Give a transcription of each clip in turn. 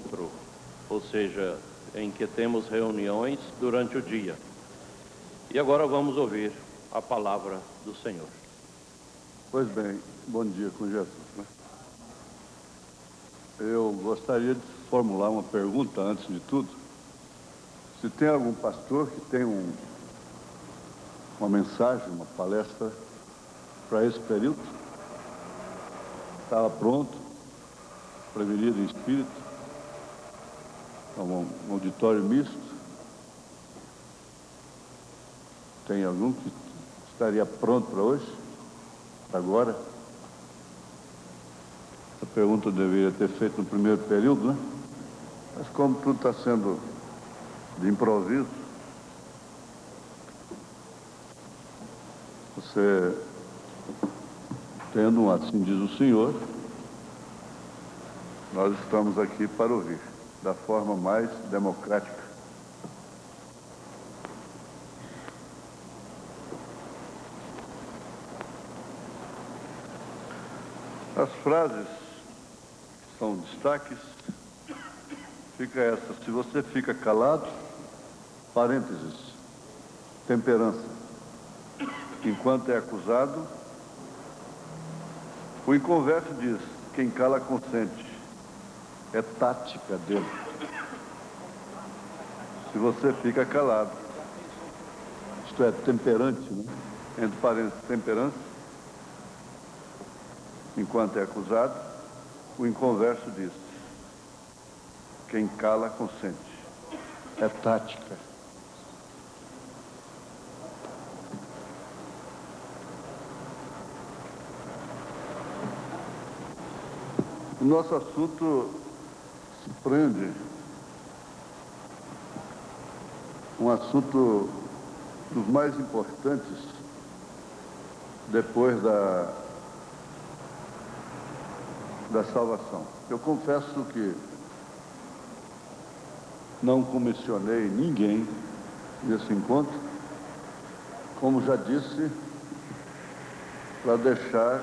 encontro, ou seja, em que temos reuniões durante o dia. E agora vamos ouvir a palavra do Senhor. Pois bem, bom dia com Jesus, né? Eu gostaria de formular uma pergunta antes de tudo. Se tem algum pastor que tem uma mensagem, uma palestra para esse período, estava pronto, prevenido em espírito, um auditório misto. Tem algum que estaria pronto para hoje, para agora? Essa pergunta eu deveria ter feito no primeiro período, né? Mas como tudo está sendo de improviso, você, tendo um assim diz o Senhor, nós estamos aqui para ouvir, da forma mais democrática. As frases que são destaques, fica essa: se você fica calado, parênteses, temperança, enquanto é acusado, o inconverso diz, quem cala consente, é tática dele. Se você fica calado, isto é, temperante, né? Entre parênteses, temperança, enquanto é acusado, o inconverso diz, quem cala consente, é tática. O nosso assunto se prende um assunto dos mais importantes depois da salvação. Eu confesso que não comissionei ninguém nesse encontro, como já disse, para deixar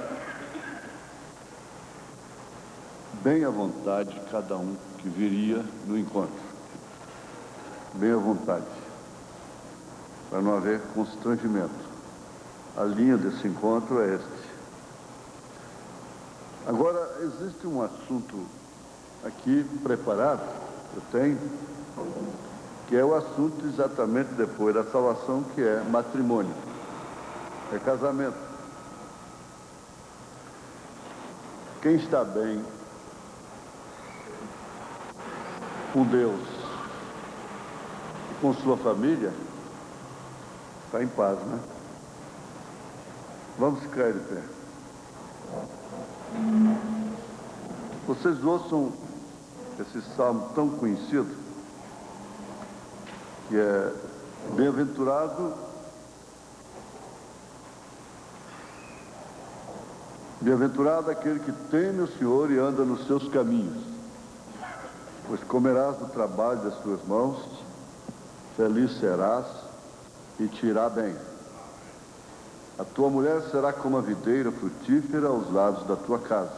bem à vontade cada um que viria no encontro. Bem à vontade, para não haver constrangimento. A linha desse encontro é este. Agora, existe um assunto aqui preparado, eu tenho, que é o assunto exatamente depois da salvação, que é matrimônio, é casamento. Quem está bem com Deus e com sua família, está em paz, né? Vamos ficar de pé. Vocês ouçam esse salmo tão conhecido, que é bem-aventurado aquele que teme o Senhor e anda nos seus caminhos, pois comerás do trabalho das tuas mãos, feliz serás e te irá bem. A tua mulher será como a videira frutífera aos lados da tua casa,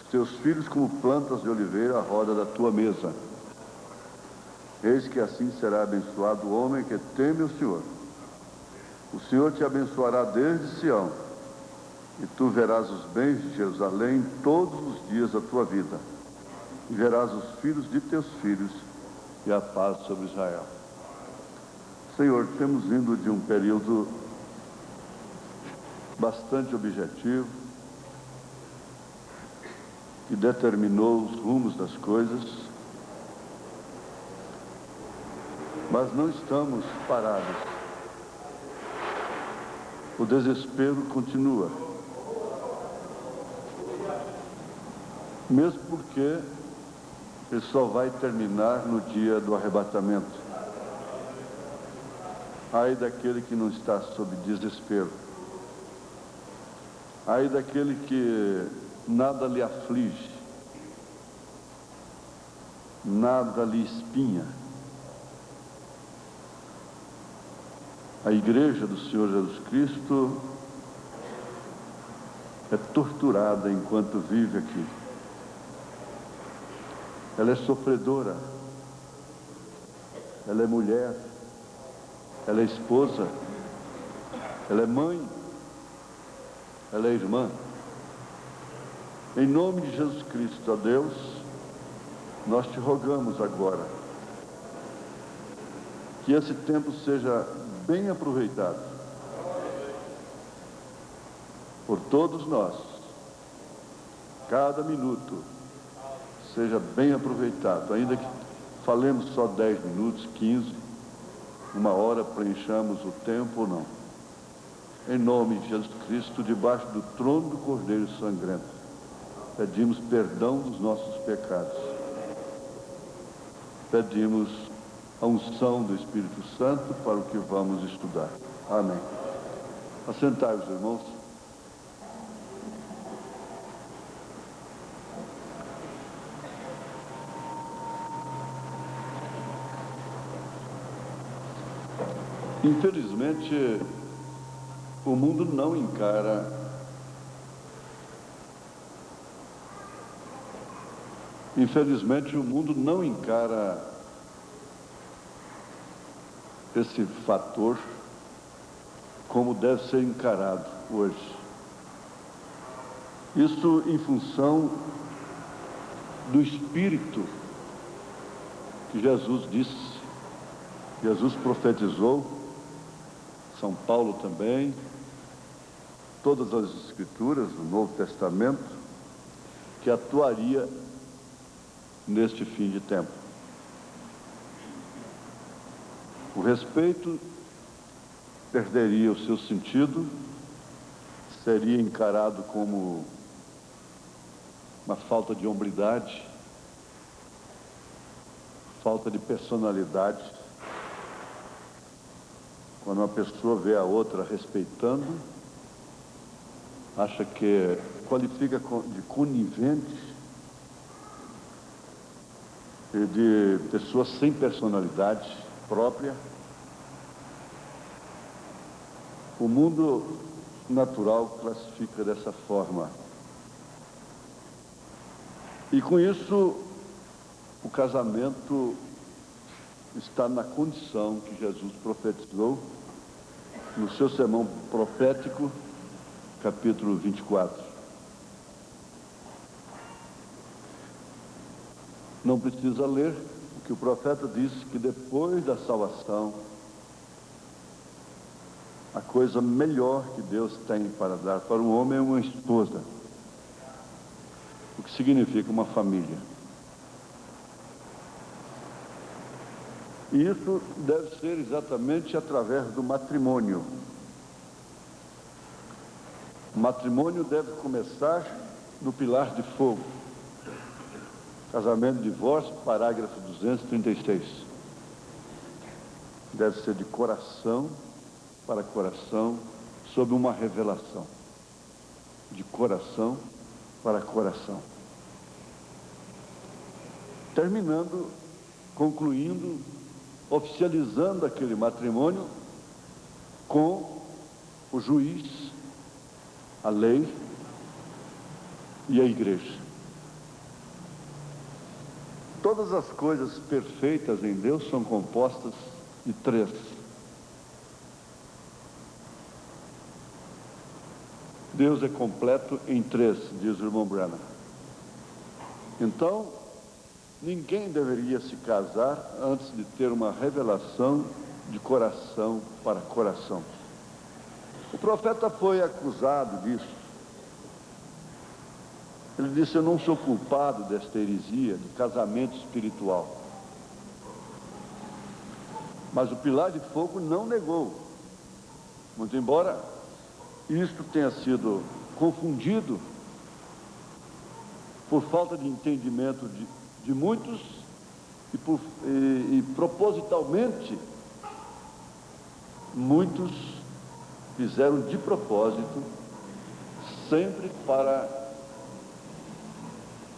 os teus filhos como plantas de oliveira à roda da tua mesa. Eis que assim será abençoado o homem que teme o Senhor. O Senhor te abençoará desde Sião, e tu verás os bens de Jerusalém todos os dias da tua vida, e verás os filhos de teus filhos e a paz sobre Israel. Senhor, temos vindo de um período bastante objetivo, que determinou os rumos das coisas, mas não estamos parados. O desespero continua, mesmo porque ele só vai terminar no dia do arrebatamento. Ai daquele que não está sob desespero. Ai daquele que nada lhe aflige, nada lhe espinha. A igreja do Senhor Jesus Cristo é torturada enquanto vive aqui. ela é sofredora, ela é mulher, ela é esposa, ela é mãe, ela é irmã. Em nome de Jesus Cristo, ó Deus, nós te rogamos agora que esse tempo seja bem aproveitado por todos nós. Cada minuto seja bem aproveitado, ainda que falemos só 10 minutos, 15, 1 hora, preenchamos o tempo ou não. Em nome de Jesus Cristo, debaixo do trono do Cordeiro Sangrento, pedimos perdão dos nossos pecados. Pedimos a unção do Espírito Santo para o que vamos estudar. Amém. Assentai-vos, irmãos. Infelizmente, o mundo não encara esse fator como deve ser encarado hoje. Isso em função do Espírito que Jesus disse, Jesus profetizou, São Paulo também, todas as Escrituras do Novo Testamento, que atuaria neste fim de tempo. O respeito perderia o seu sentido, seria encarado como uma falta de hombridade, falta de personalidade. Quando uma pessoa vê a outra respeitando, acha que qualifica de conivente e de pessoas sem personalidade própria. O mundo natural classifica dessa forma. E com isso, o casamento está na condição que Jesus profetizou no seu sermão profético, capítulo 24. Não precisa ler o que o profeta disse, que depois da salvação, a coisa melhor que Deus tem para dar para o homem é uma esposa, o que significa uma família. E isso deve ser exatamente através do matrimônio. O matrimônio deve começar no pilar de fogo. Casamento e divórcio, parágrafo 236. Deve ser de coração para coração, sob uma revelação. De coração para coração. Terminando, concluindo, oficializando aquele matrimônio com o juiz, a lei e a igreja. Todas as coisas perfeitas em Deus são compostas de 3. Deus é completo em 3, diz o irmão Branham. Então, ninguém deveria se casar antes de ter uma revelação de coração para coração. O profeta foi acusado disso. Ele disse: eu não sou culpado desta heresia de casamento espiritual. Mas o pilar de fogo não negou. Muito embora isto tenha sido confundido por falta de entendimento de muitos e propositalmente muitos fizeram de propósito, sempre para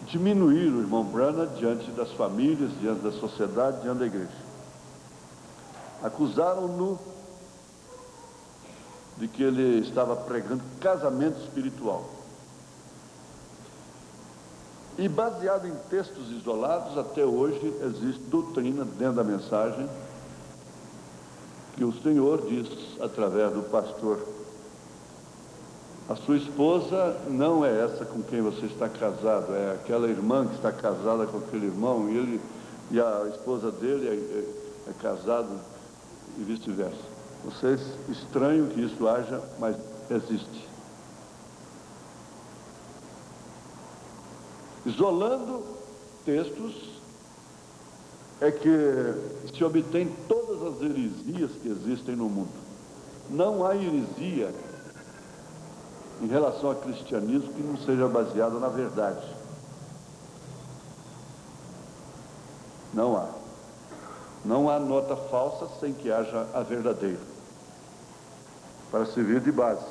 diminuir o irmão Branham diante das famílias, diante da sociedade, diante da igreja. Acusaram-no de que ele estava pregando casamento espiritual. E baseado em textos isolados, até hoje existe doutrina dentro da mensagem que o Senhor diz através do pastor: a sua esposa não é essa com quem você está casado, é aquela irmã que está casada com aquele irmão, e a esposa dele é casado e vice-versa. Vocês estranham que isso haja, mas existe. Isolando textos é que se obtém todas as heresias que existem no mundo. Não há heresia em relação ao cristianismo que não seja baseada na verdade. Não há. Não há nota falsa sem que haja a verdadeira, para servir de base.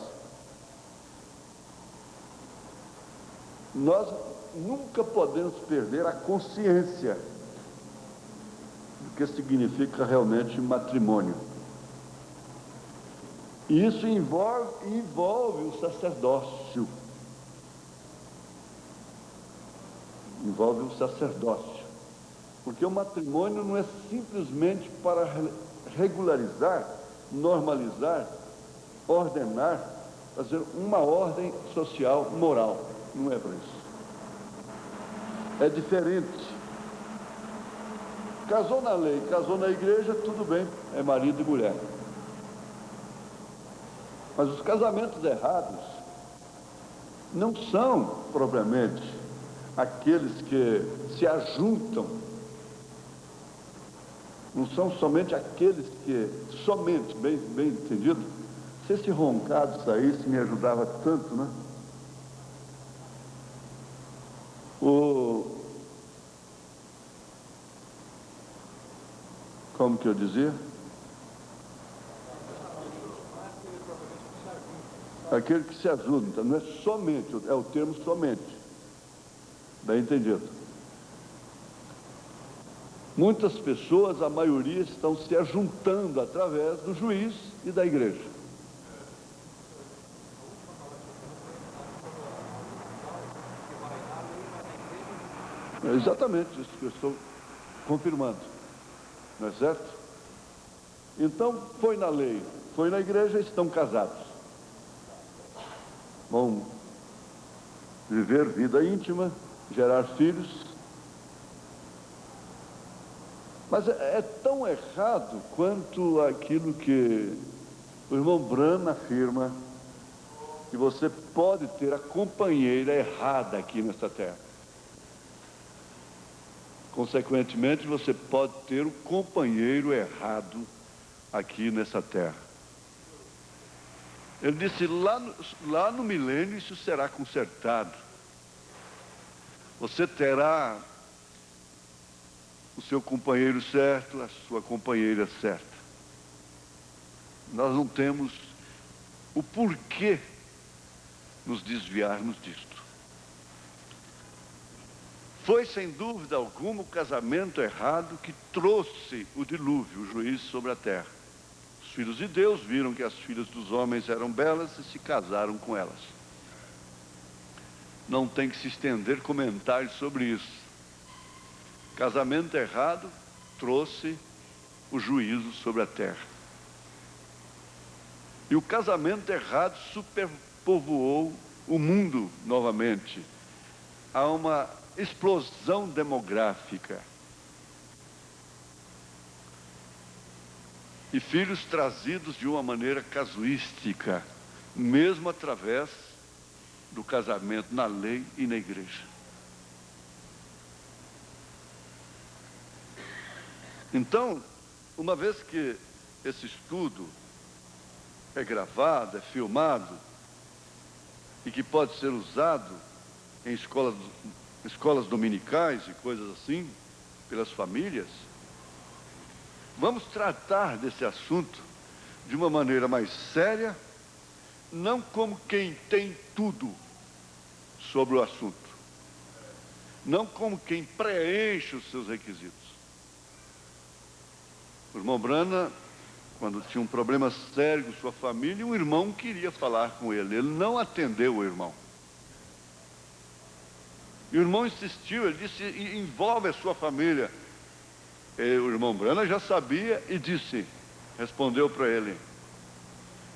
Nós nunca podemos perder a consciência do que significa realmente matrimônio. E isso envolve o sacerdócio. Envolve o sacerdócio. Porque o matrimônio não é simplesmente para regularizar, normalizar, ordenar, fazer uma ordem social, moral. Não é para isso. É diferente. Casou na lei, casou na igreja, tudo bem, é marido e mulher. Mas os casamentos errados não são propriamente aqueles que se ajuntam, não são somente aqueles que, bem entendido, se esse roncado saísse me ajudava tanto, né? Como que eu dizia? Aquele que se ajuda, não é somente, é o termo somente. Bem entendido. Muitas pessoas, a maioria, estão se ajuntando através do juiz e da igreja. É exatamente isso que eu estou confirmando. Não é certo? Então, foi na lei, foi na igreja, estão casados. Vão viver vida íntima, gerar filhos. Mas é tão errado quanto aquilo que o irmão Brana afirma, que você pode ter a companheira errada aqui nesta terra. Consequentemente, você pode ter o companheiro errado aqui nessa terra. Ele disse, lá no milênio isso será consertado. Você terá o seu companheiro certo, a sua companheira certa. Nós não temos o porquê nos desviarmos disto. Foi, sem dúvida alguma, o casamento errado que trouxe o dilúvio, o juízo sobre a terra. Os filhos de Deus viram que as filhas dos homens eram belas e se casaram com elas. Não tem que se estender comentários sobre isso. Casamento errado trouxe o juízo sobre a terra. E o casamento errado superpovoou o mundo novamente. Há uma explosão demográfica. E filhos trazidos de uma maneira casuística, mesmo através do casamento na lei e na igreja. Então, uma vez que esse estudo é gravado, é filmado, e que pode ser usado em escolas dominicais e coisas assim, pelas famílias, vamos tratar desse assunto de uma maneira mais séria, não como quem tem tudo sobre o assunto, não como quem preenche os seus requisitos. O irmão Brana, quando tinha um problema sério com sua família, um irmão queria falar com ele, ele não atendeu o irmão. E o irmão insistiu, ele disse, envolve a sua família. E o irmão Brana já sabia e disse, respondeu para ele,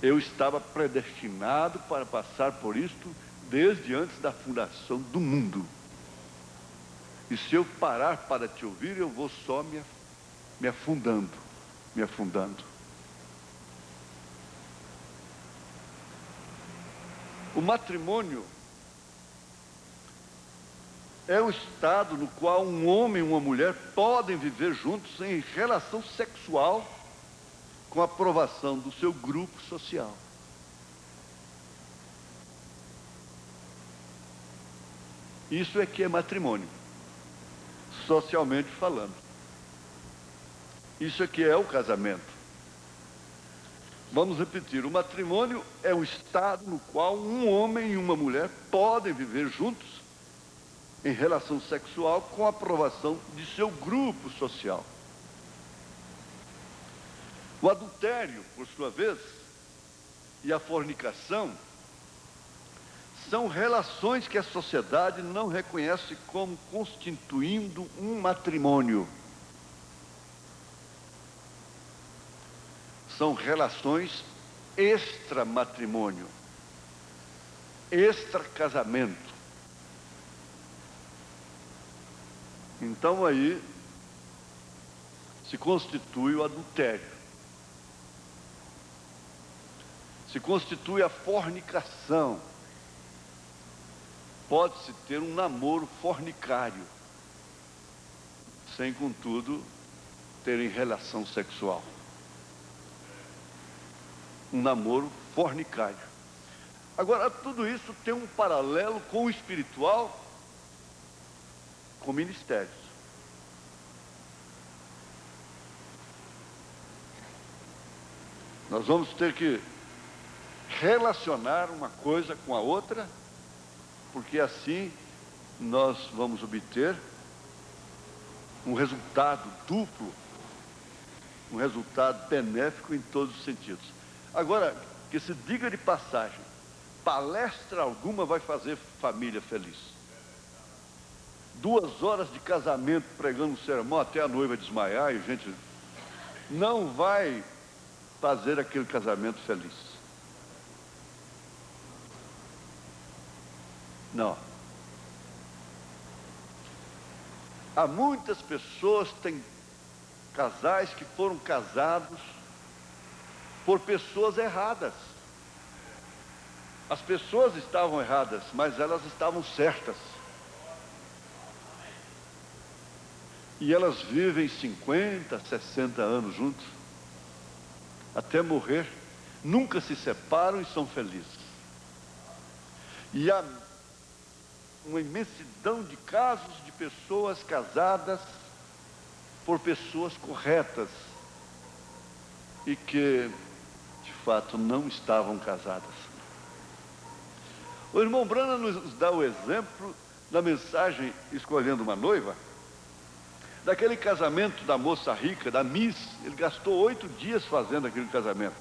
eu estava predestinado para passar por isto desde antes da fundação do mundo. E se eu parar para te ouvir, eu vou só me afundando. O matrimônio é o estado no qual um homem e uma mulher podem viver juntos em relação sexual com a aprovação do seu grupo social. Isso é que é matrimônio, socialmente falando. Isso é que é o casamento. Vamos repetir, o matrimônio é o estado no qual um homem e uma mulher podem viver juntos em relação sexual com a aprovação de seu grupo social. O adultério, por sua vez, e a fornicação são relações que a sociedade não reconhece como constituindo um matrimônio. São relações extramatrimônio, extracasamento. Então aí se constitui o adultério. Se constitui a fornicação. Pode-se ter um namoro fornicário, sem, contudo, terem relação sexual. Um namoro fornicário. Agora, tudo isso tem um paralelo com o espiritual, com ministérios. Nós vamos ter que relacionar uma coisa com a outra, porque assim nós vamos obter um resultado duplo, um resultado benéfico em todos os sentidos. Agora, que se diga de passagem, palestra alguma vai fazer família feliz. 2 horas de casamento pregando um sermão até a noiva desmaiar, e a gente não vai fazer aquele casamento feliz. Não. Há muitas pessoas, tem casais que foram casados por pessoas erradas. As pessoas estavam erradas, mas elas estavam certas. E elas vivem 50, 60 anos juntos, até morrer, nunca se separam e são felizes. E há uma imensidão de casos de pessoas casadas por pessoas corretas e que, de fato, não estavam casadas. O irmão Brana nos dá o exemplo da mensagem Escolhendo uma Noiva, daquele casamento da moça rica, da Miss. Ele gastou 8 dias fazendo aquele casamento.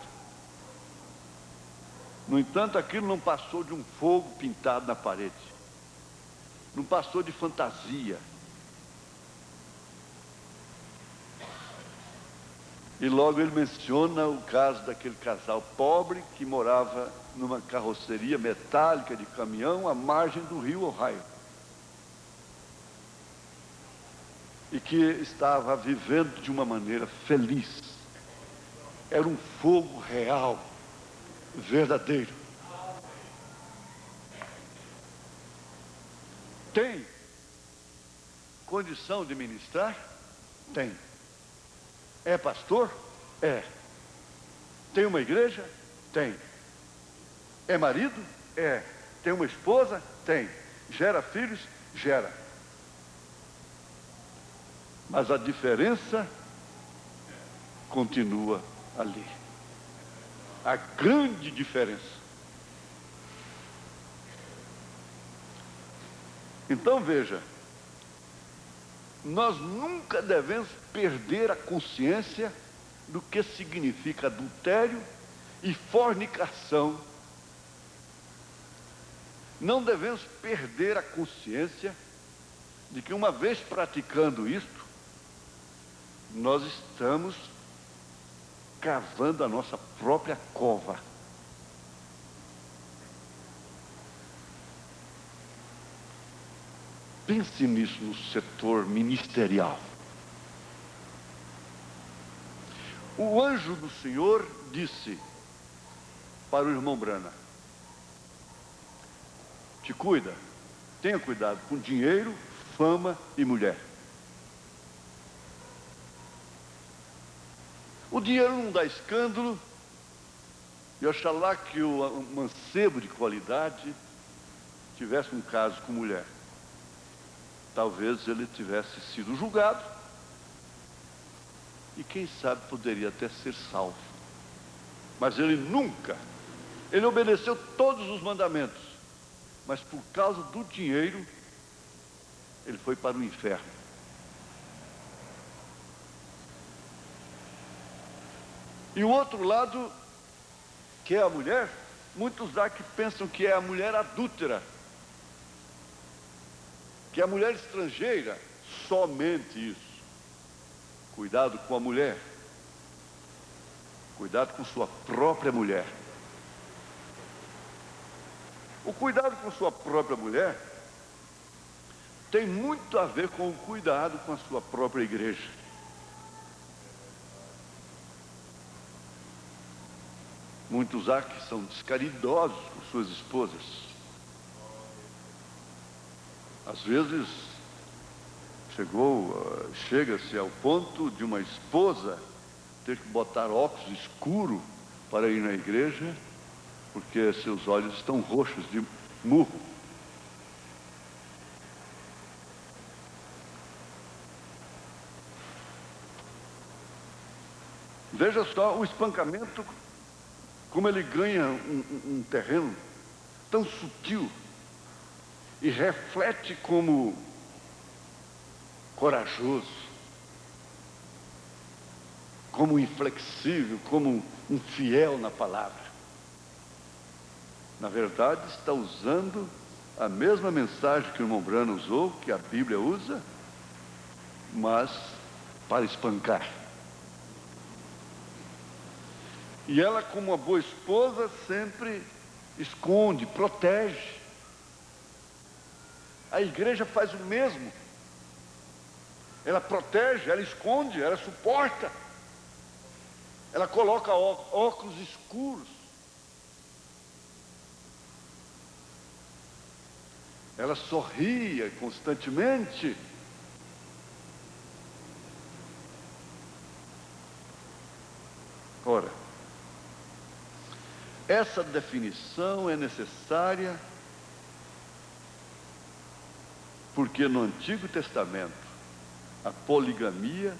No entanto, aquilo não passou de um fogo pintado na parede. Não passou de fantasia. E logo ele menciona o caso daquele casal pobre que morava numa carroceria metálica de caminhão à margem do rio Ohio. E que estava vivendo de uma maneira feliz. Era um fogo real, verdadeiro. Tem condição de ministrar? Tem. É pastor? É. Tem uma igreja? Tem. É marido? É. Tem uma esposa? Tem. Gera filhos? Gera. Mas a diferença continua ali. A grande diferença. Então veja, nós nunca devemos perder a consciência do que significa adultério e fornicação. Não devemos perder a consciência de que uma vez praticando isto, nós estamos cavando a nossa própria cova. Pense nisso no setor ministerial. O anjo do Senhor disse para o irmão Brana: te cuida, tenha cuidado com dinheiro, fama e mulher. O dinheiro não dá escândalo, e oxalá que o mancebo de qualidade tivesse um caso com mulher. Talvez ele tivesse sido julgado, e quem sabe poderia até ser salvo. Mas ele nunca, ele obedeceu todos os mandamentos, mas por causa do dinheiro, ele foi para o inferno. E o outro lado, que é a mulher, muitos há que pensam que é a mulher adúltera, que é a mulher estrangeira, somente isso. Cuidado com a mulher, cuidado com sua própria mulher. O cuidado com sua própria mulher tem muito a ver com o cuidado com a sua própria igreja. Muitos há que são descaridosos com suas esposas. Às vezes chega-se ao ponto de uma esposa ter que botar óculos escuros para ir na igreja, porque seus olhos estão roxos de murro. Veja só o espancamento, como ele ganha um terreno tão sutil e reflete como corajoso, como inflexível, como um fiel na palavra. Na verdade, está usando a mesma mensagem que o irmão Brana usou, que a Bíblia usa, mas para espancar. E ela, como uma boa esposa, sempre esconde, protege. A igreja faz o mesmo. Ela protege, ela esconde, ela suporta. Ela coloca óculos escuros. Ela sorria constantemente. Ora, essa definição é necessária porque no Antigo Testamento a poligamia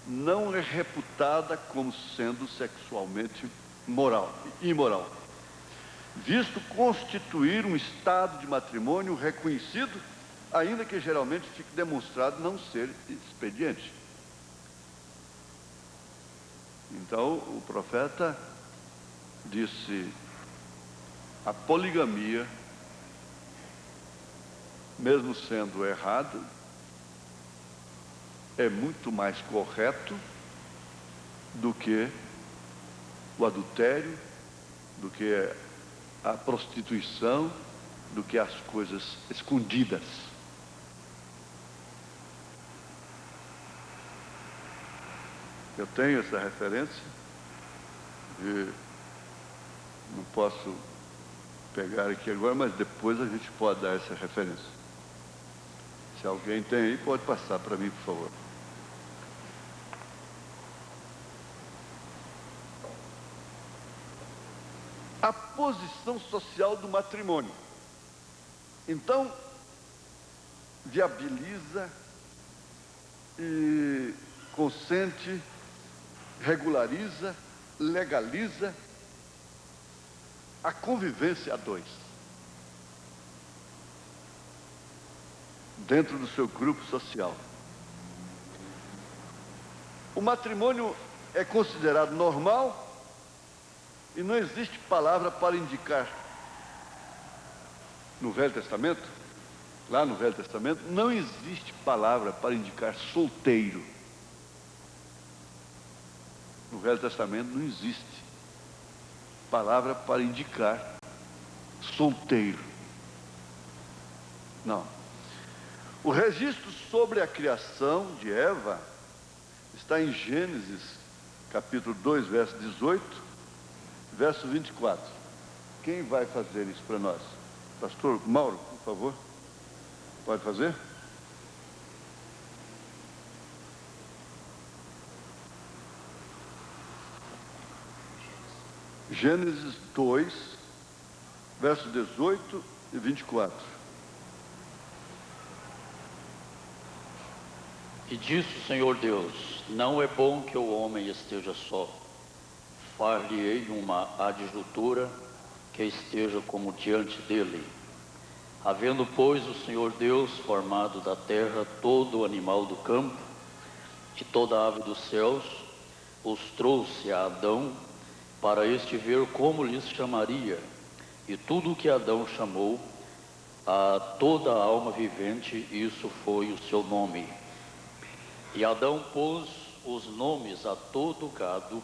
não é reputada como sendo sexualmente imoral, visto constituir um estado de matrimônio reconhecido, ainda que geralmente fique demonstrado não ser expediente. Então o profeta disse: a poligamia, mesmo sendo errado, é muito mais correto do que o adultério, do que a prostituição, do que as coisas escondidas. Eu tenho essa referência e não posso pegar aqui agora, mas depois a gente pode dar essa referência. Se alguém tem aí, pode passar para mim, por favor. A posição social do matrimônio, então, viabiliza e consente, regulariza, legaliza a convivência a dois, dentro do seu grupo social. O matrimônio é considerado normal e não existe palavra para indicar no Velho Testamento lá no Velho Testamento, não existe palavra para indicar solteiro. No Velho Testamento não existe palavra para indicar solteiro. Não. O registro sobre a criação de Eva está em Gênesis, capítulo 2, verso 18, verso 24. Quem vai fazer isso para nós? Pastor Mauro, por favor. Pode fazer? Gênesis 2, verso 18 e 24. E disse o Senhor Deus: não é bom que o homem esteja só. Far-lhe-ei uma adjutora que esteja como diante dele. Havendo, pois, o Senhor Deus formado da terra todo o animal do campo e toda a ave dos céus, os trouxe a Adão para este ver como lhes chamaria. E tudo o que Adão chamou a toda a alma vivente, isso foi o seu nome. E Adão pôs os nomes a todo o gado,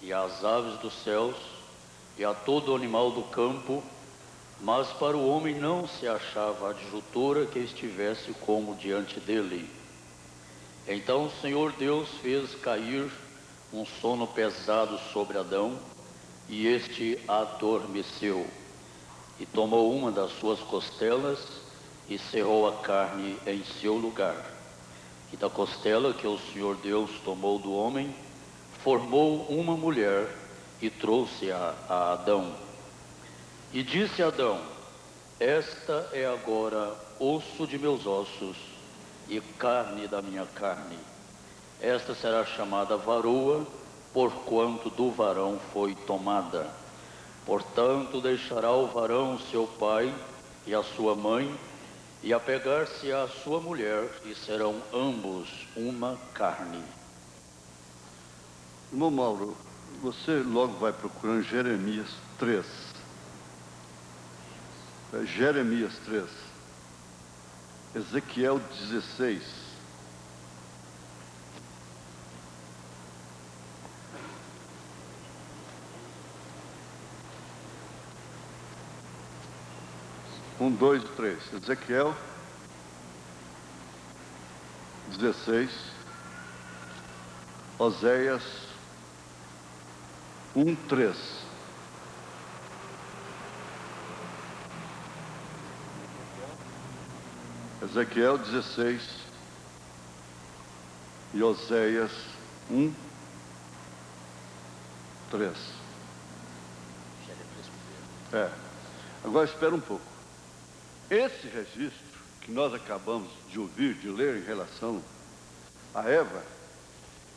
e às aves dos céus, e a todo animal do campo, mas para o homem não se achava adjutora que estivesse como diante dele. Então o Senhor Deus fez cair um sono pesado sobre Adão, e este adormeceu. E tomou uma das suas costelas, e cerrou a carne em seu lugar. E da costela que o Senhor Deus tomou do homem, formou uma mulher, e trouxe-a a Adão. E disse Adão: esta é agora osso de meus ossos e carne da minha carne. Esta será chamada varoa, porquanto do varão foi tomada. Portanto, deixará o varão seu pai e a sua mãe, e apegar-se à sua mulher, e serão ambos uma carne. Irmão Mauro, você logo vai procurando Jeremias 3. Jeremias 3. Ezequiel 16. Um, dois e 3. Ezequiel 16. Oséias 1, 3. Ezequiel 16 e Oséias 1, 3. Agora espera um pouco. Esse registro que nós acabamos de ouvir, de ler em relação a Eva,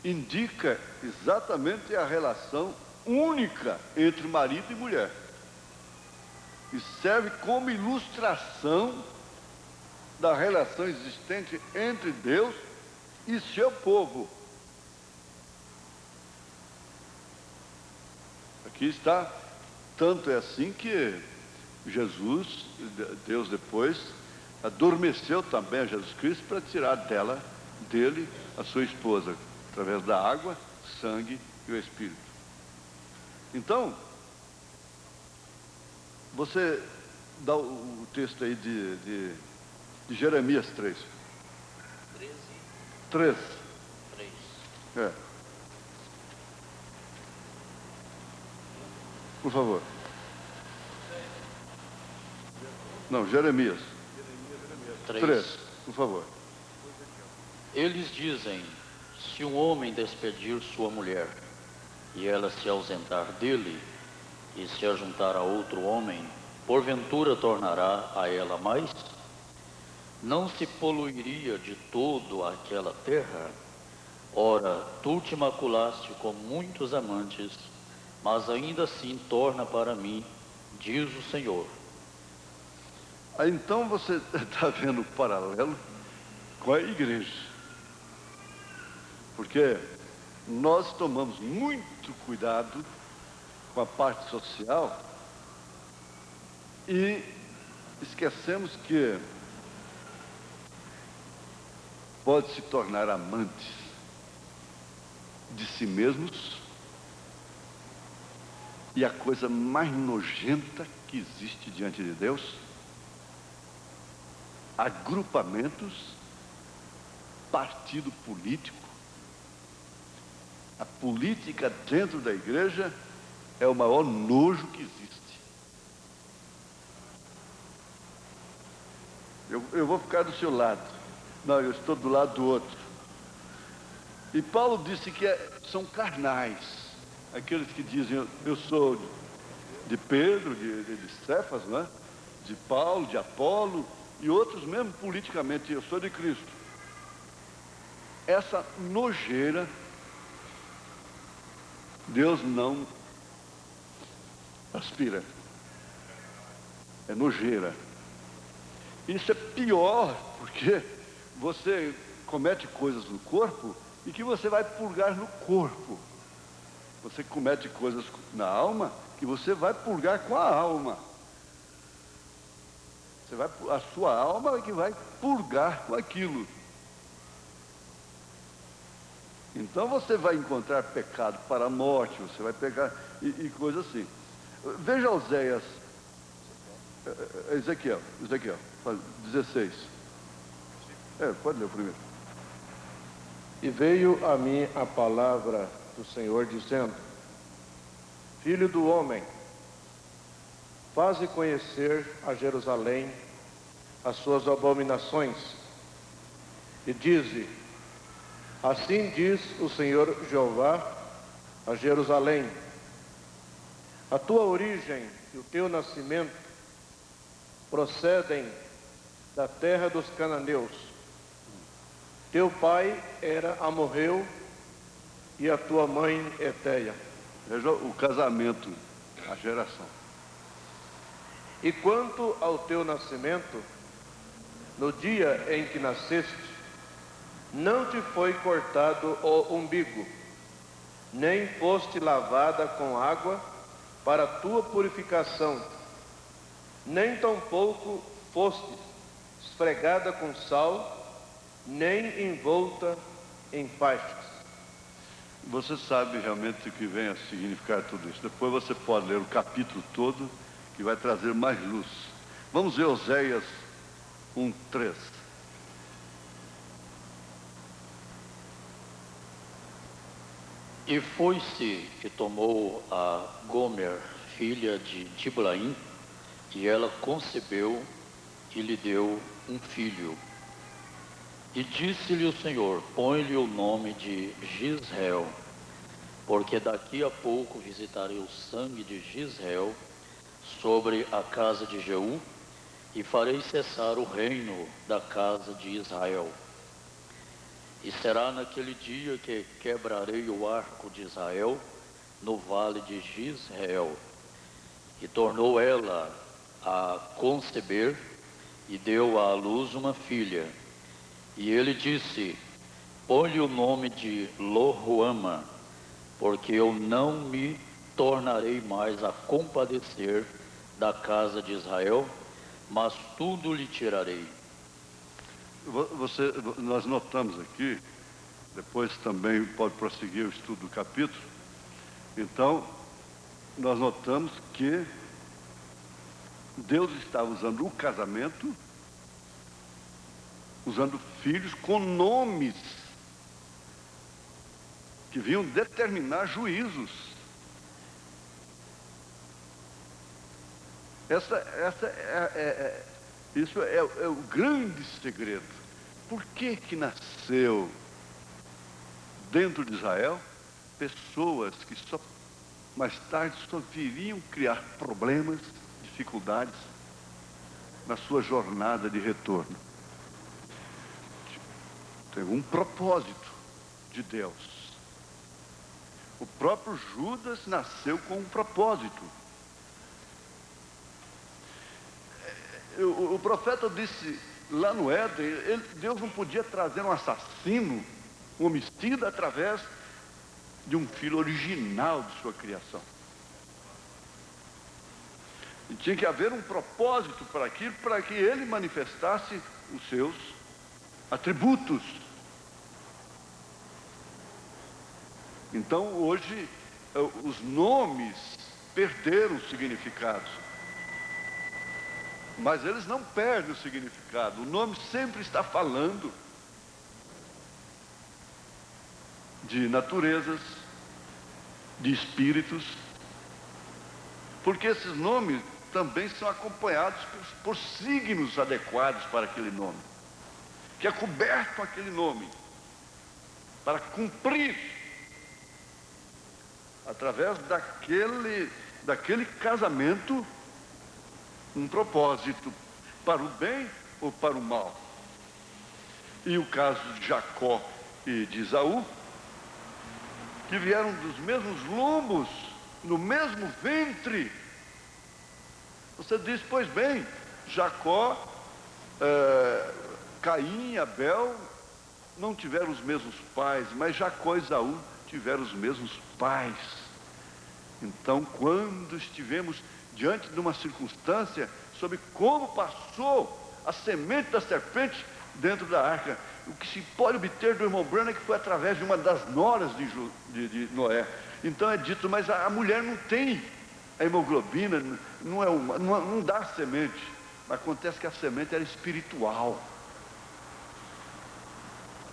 indica exatamente a relação única entre marido e mulher. E serve como ilustração da relação existente entre Deus e seu povo. Aqui está, tanto é assim que Jesus, Deus depois, adormeceu também a Jesus Cristo para tirar dele, a sua esposa, através da água, sangue e o Espírito. Então, você dá o texto aí de Jeremias 3. 3. Por favor. Não, Jeremias 3, por favor. Eles dizem: se um homem despedir sua mulher, e ela se ausentar dele, e se ajuntar a outro homem, porventura tornará a ela mais? Não se poluiria de todo aquela terra? Ora, tu te maculaste com muitos amantes, mas ainda assim torna para mim, diz o Senhor. Aí então você está vendo o paralelo com a igreja. Porque nós tomamos muito cuidado com a parte social e esquecemos que pode se tornar amantes de si mesmos, e a coisa mais nojenta que existe diante de Deus, agrupamentos, partido político. A política dentro da igreja é o maior nojo que existe. Eu vou ficar do seu lado. Não, eu estou do lado do outro. E Paulo disse que são carnais. Aqueles que dizem, eu sou de Pedro, de Cefas, não é? De Paulo, de Apolo, e outros mesmo politicamente, eu sou de Cristo. Essa nojeira, Deus não aspira. É nojeira. Isso é pior, porque você comete coisas no corpo e que você vai purgar no corpo. Você comete coisas na alma que você vai purgar com a alma. A sua alma é que vai purgar com aquilo. Então você vai encontrar pecado para a morte, você vai pegar e coisas assim. Veja Oséias, Ezequiel, 16. Pode ler o primeiro. E veio a mim a palavra do Senhor, dizendo: Filho do homem, faze conhecer a Jerusalém as suas abominações, e dize: assim diz o Senhor Jeová a Jerusalém: a tua origem e o teu nascimento procedem da terra dos cananeus. Teu pai era amorreu e a tua mãe Eteia. Veja o casamento, a geração. E quanto ao teu nascimento, no dia em que nasceste, não te foi cortado o umbigo, nem foste lavada com água para a tua purificação, nem tampouco foste esfregada com sal, nem envolta em faixas. Você sabe realmente o que vem a significar tudo isso. Depois você pode ler o capítulo todo, que vai trazer mais luz. Vamos ver Oséias 1:3. E foi-se que tomou a Gomer, filha de Diblaim, e ela concebeu e lhe deu um filho. E disse-lhe o Senhor: põe-lhe o nome de Gisrael, porque daqui a pouco visitarei o sangue de Gisrael sobre a casa de Jeú, e farei cessar o reino da casa de Israel. E será naquele dia que quebrarei o arco de Israel no vale de Gisrael. E tornou ela a conceber e deu à luz uma filha. E ele disse: põe-lhe o nome de Lo-ruama, porque eu não me tornarei mais a compadecer da casa de Israel, mas tudo lhe tirarei. Nós notamos aqui, depois também pode prosseguir o estudo do capítulo. Então, nós notamos que Deus está usando o casamento, usando filhos com nomes que vinham determinar juízos. Isso é o grande segredo. Por que nasceu dentro de Israel pessoas que só mais tarde só viriam criar problemas, dificuldades na sua jornada de retorno? Tem um propósito de Deus. O próprio Judas nasceu com um propósito. O profeta disse lá no Éden, Deus não podia trazer um assassino, um homicida, através de um filho original de sua criação. E tinha que haver um propósito para aquilo, para que ele manifestasse os seus atributos. Então, hoje, os nomes perderam o significado. Mas eles não perdem o significado. O nome sempre está falando de naturezas, de espíritos, porque esses nomes também são acompanhados por signos adequados para aquele nome, que é coberto aquele nome, para cumprir, através daquele casamento, um propósito, para o bem ou para o mal. E o caso de Jacó e de Esaú, que vieram dos mesmos lombos, no mesmo ventre. Você diz, pois bem, Jacó, Caim e Abel não tiveram os mesmos pais, mas Jacó e Esaú tiveram os mesmos pais. Então, quando estivemos diante de uma circunstância sobre como passou a semente da serpente dentro da arca, o que se pode obter do irmão Branham é que foi através de uma das noras de Noé. Então é dito, mas a mulher não tem a hemoglobina, não dá semente. Mas acontece que a semente era espiritual,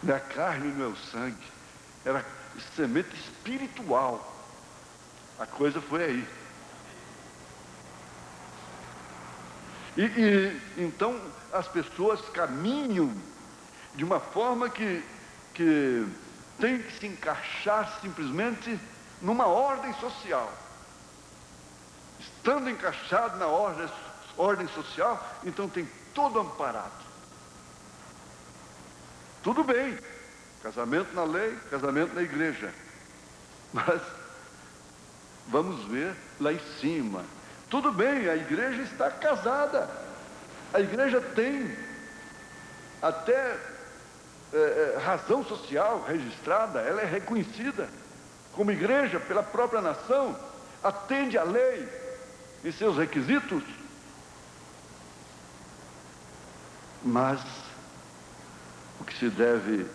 não é a carne, não é o sangue, era semente espiritual. A coisa foi aí. E então as pessoas caminham de uma forma que tem que se encaixar simplesmente numa ordem social. Estando encaixado na ordem social, então tem todo amparado. Tudo bem, casamento na lei, casamento na igreja, mas vamos ver lá em cima. Tudo bem, a igreja está casada, a igreja tem até razão social registrada, ela é reconhecida como igreja pela própria nação, atende à lei em seus requisitos. Mas o que se deve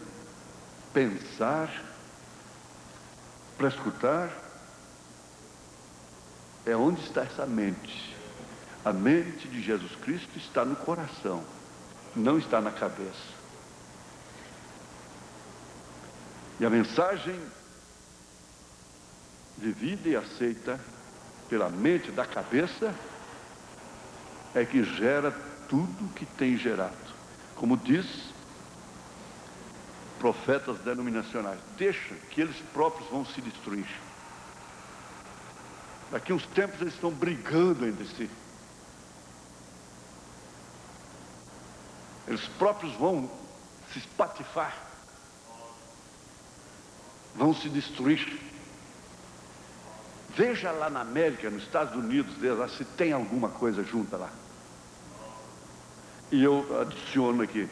pensar, para escutar, é onde está essa mente. A mente de Jesus Cristo está no coração, não está na cabeça. E a mensagem vivida e aceita pela mente da cabeça é que gera tudo que tem gerado. Como diz profetas denominacionais, deixa que eles próprios vão se destruir. Daqui a uns tempos eles estão brigando entre si. Eles próprios vão se espatifar, vão se destruir. Veja lá na América, nos Estados Unidos, se tem alguma coisa junta lá. E eu adiciono aqui,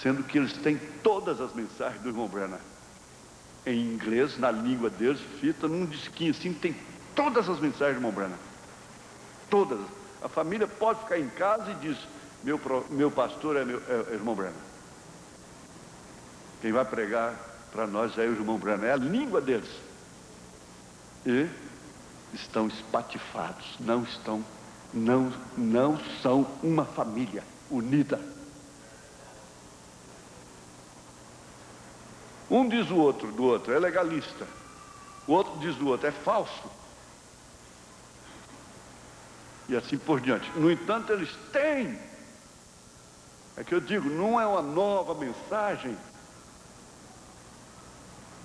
sendo que eles têm todas as mensagens do irmão Branham em inglês, na língua deles, fita num disquinho assim, tem todas as mensagens do irmão Branham. Todas. A família pode ficar em casa e diz, meu pastor é o irmão Branham. Quem vai pregar para nós é o irmão Branham, é a língua deles. E estão espatifados, não são uma família unida. Um diz do outro, é legalista. O outro diz do outro, é falso. E assim por diante. No entanto, eles têm. É que eu digo, não é uma nova mensagem.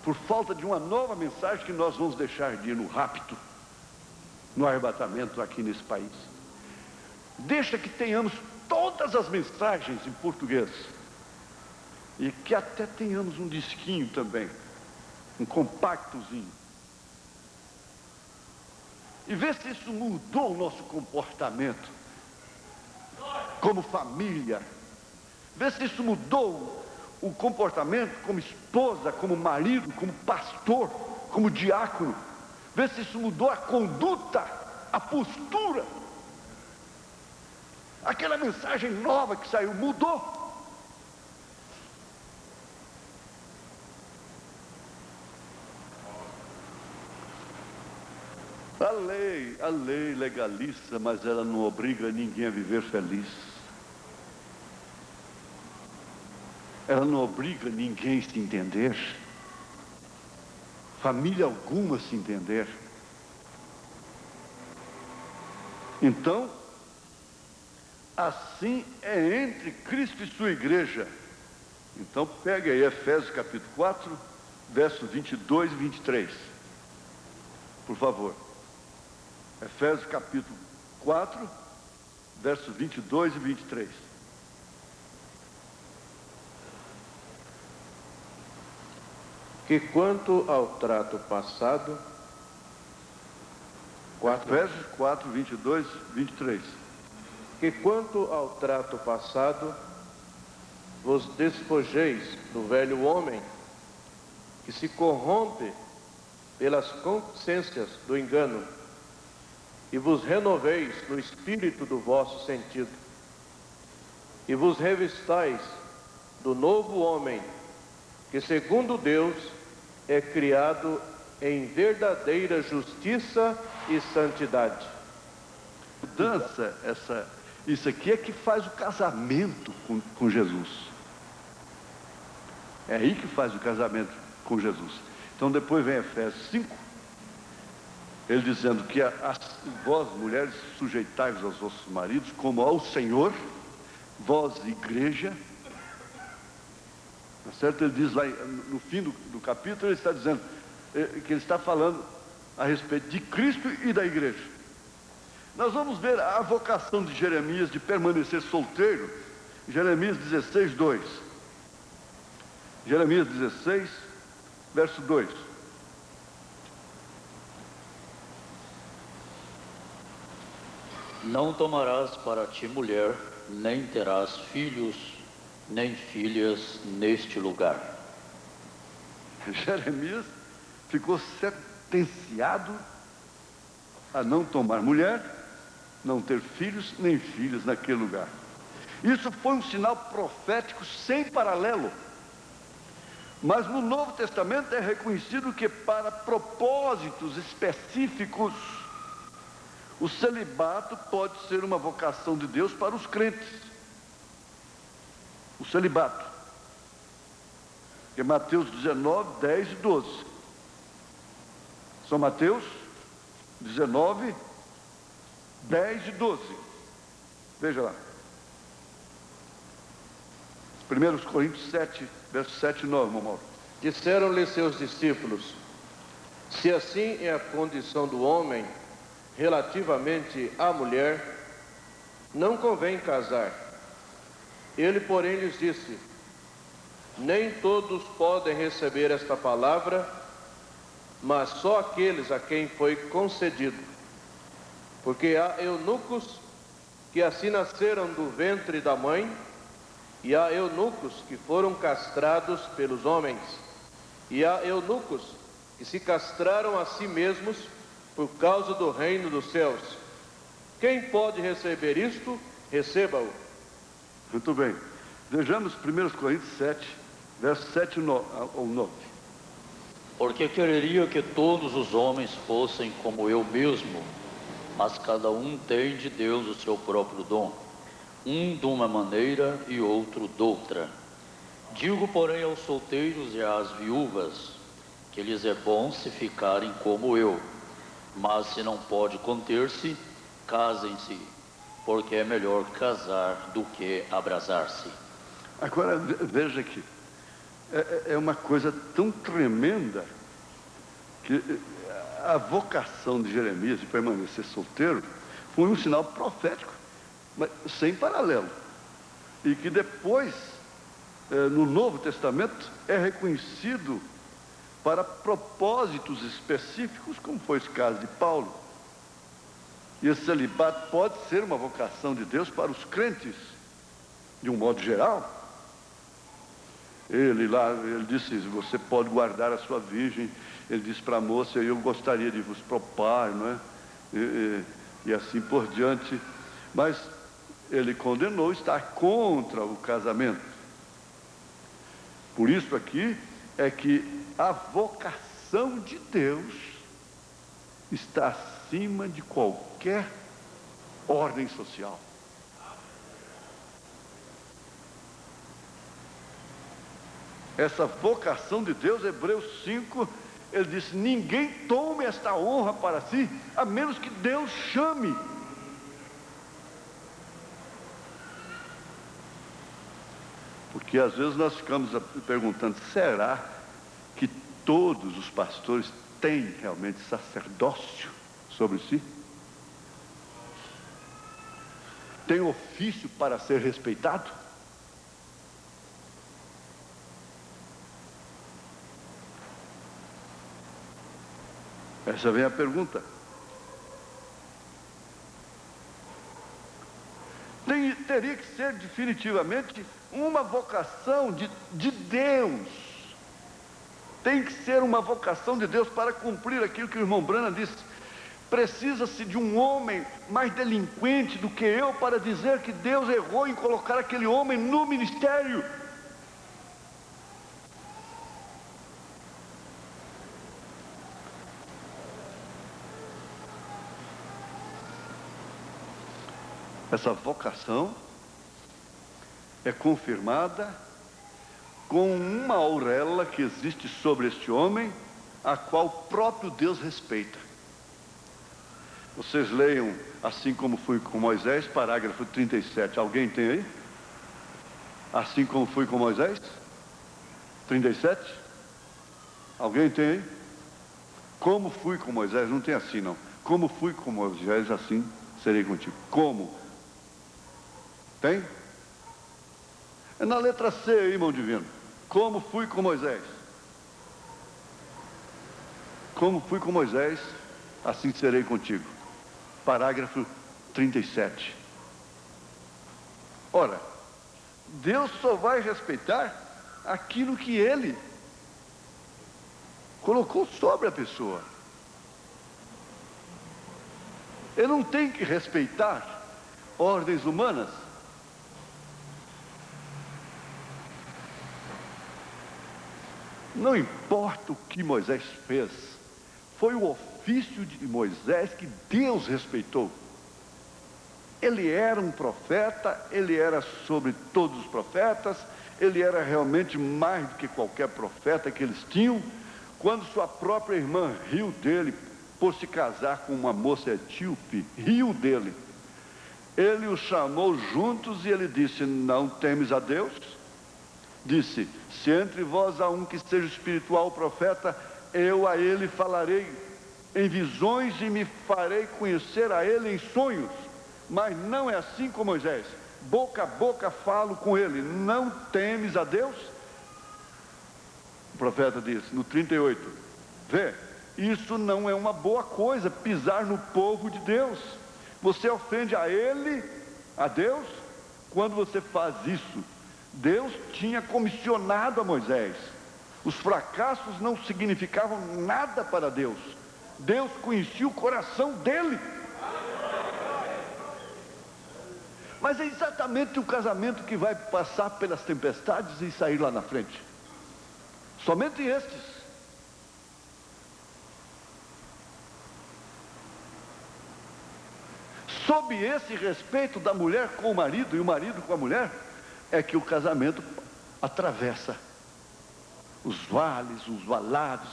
Por falta de uma nova mensagem que nós vamos deixar de ir no rapto, no arrebatamento aqui nesse país. Deixa que tenhamos todas as mensagens em português. E que até tenhamos um disquinho também, um compactozinho. E ver se isso mudou o nosso comportamento como família. Ver se isso mudou o comportamento como esposa, como marido, como pastor, como diácono. Ver se isso mudou a conduta, a postura. Aquela mensagem nova que saiu, mudou. A lei legaliza, mas ela não obriga ninguém a viver feliz. Ela não obriga ninguém a se entender. Família alguma a se entender. Então, assim é entre Cristo e sua igreja. Então, pega aí Efésios capítulo 4, versos 22 e 23. Por favor. Efésios capítulo 4, versos 22 e 23. Que quanto ao trato passado... Efésios 4, 22 e 23. Que quanto ao trato passado, vos despojeis do velho homem, que se corrompe pelas concupiscências do engano, e vos renoveis no espírito do vosso sentido, e vos revistais do novo homem, que segundo Deus é criado em verdadeira justiça e santidade. Mudança, isso aqui é que faz o casamento com Jesus. É aí que faz o casamento com Jesus. Então depois vem Efésios 5, ele dizendo que vós mulheres sujeitai-vos aos vossos maridos como ao Senhor, vós igreja. Tá certo? Ele diz lá no fim do capítulo, ele está dizendo que ele está falando a respeito de Cristo e da igreja. Nós vamos ver a vocação de Jeremias de permanecer solteiro, Jeremias 16, 2. Jeremias 16, verso 2. Não tomarás para ti mulher, nem terás filhos, nem filhas neste lugar. Jeremias ficou sentenciado a não tomar mulher, não ter filhos nem filhas naquele lugar. Isso foi um sinal profético sem paralelo. Mas no Novo Testamento é reconhecido que para propósitos específicos, o celibato pode ser uma vocação de Deus para os crentes. O celibato. Que é Mateus 19, 10 e 12. São Mateus 19, 10 e 12. Veja lá. 1 Coríntios 7, verso 7 e 9, meu irmão. Disseram-lhe seus discípulos: se assim é a condição do homem relativamente à mulher, não convém casar. Ele, porém, lhes disse: nem todos podem receber esta palavra, mas só aqueles a quem foi concedido. Porque há eunucos que assim nasceram do ventre da mãe, e há eunucos que foram castrados pelos homens, e há eunucos que se castraram a si mesmos por causa do reino dos céus. Quem pode receber isto, receba-o. Muito bem. Vejamos 1 Coríntios 7, verso 7 ao 9. Porque quereria que todos os homens fossem como eu mesmo, mas cada um tem de Deus o seu próprio dom, um de uma maneira e outro de outra. Digo, porém, aos solteiros e às viúvas, que lhes é bom se ficarem como eu, mas se não pode conter-se, casem-se, porque é melhor casar do que abrasar-se. Agora veja aqui, é uma coisa tão tremenda que a vocação de Jeremias de permanecer solteiro foi um sinal profético, mas sem paralelo, e que depois no Novo Testamento é reconhecido para propósitos específicos, como foi esse caso de Paulo. E esse celibato pode ser uma vocação de Deus para os crentes, de um modo geral. Ele disse: você pode guardar a sua virgem. Ele disse para a moça: eu gostaria de vos propar, não é? E assim por diante. Mas ele condenou estar contra o casamento. Por isso aqui é que a vocação de Deus está acima de qualquer ordem social. Essa vocação de Deus, Hebreus 5, ele disse: ninguém tome esta honra para si, a menos que Deus chame. Porque às vezes nós ficamos perguntando: será que todos os pastores têm realmente sacerdócio sobre si? Tem ofício para ser respeitado? Essa vem a pergunta. Teria que ser definitivamente uma vocação de Deus. Tem que ser uma vocação de Deus para cumprir aquilo que o irmão Branham disse. Precisa-se de um homem mais delinquente do que eu para dizer que Deus errou em colocar aquele homem no ministério. Essa vocação é confirmada com uma auréola que existe sobre este homem, a qual o próprio Deus respeita. Vocês leiam Assim Como Fui com Moisés, parágrafo 37. Alguém tem aí? Assim como fui com Moisés? 37? Alguém tem aí? Como fui com Moisés? Não tem assim não. Como fui com Moisés, assim serei contigo. Como? Tem? É na letra C aí, irmão divino. Como fui com Moisés? Como fui com Moisés, assim serei contigo. Parágrafo 37. Ora, Deus só vai respeitar aquilo que Ele colocou sobre a pessoa. Ele não tem que respeitar ordens humanas. Não importa o que Moisés fez, foi o ofício de Moisés que Deus respeitou. Ele era um profeta, ele era sobre todos os profetas, ele era realmente mais do que qualquer profeta que eles tinham. Quando sua própria irmã riu dele por se casar com uma moça etíope, riu dele, ele os chamou juntos e ele disse: não temes a Deus? Disse: se entre vós há um que seja espiritual profeta, eu a ele falarei em visões e me farei conhecer a ele em sonhos. Mas não é assim com Moisés. Boca a boca falo com ele. Não temes a Deus? O profeta disse no 38: vê, isso não é uma boa coisa, pisar no povo de Deus. Você ofende a ele, a Deus, quando você faz isso. Deus tinha comissionado a Moisés. Os fracassos não significavam nada para Deus. Deus conhecia o coração dele. Mas é exatamente o casamento que vai passar pelas tempestades e sair lá na frente. Somente estes. Sob esse respeito da mulher com o marido e o marido com a mulher, é que o casamento atravessa os vales, os valados,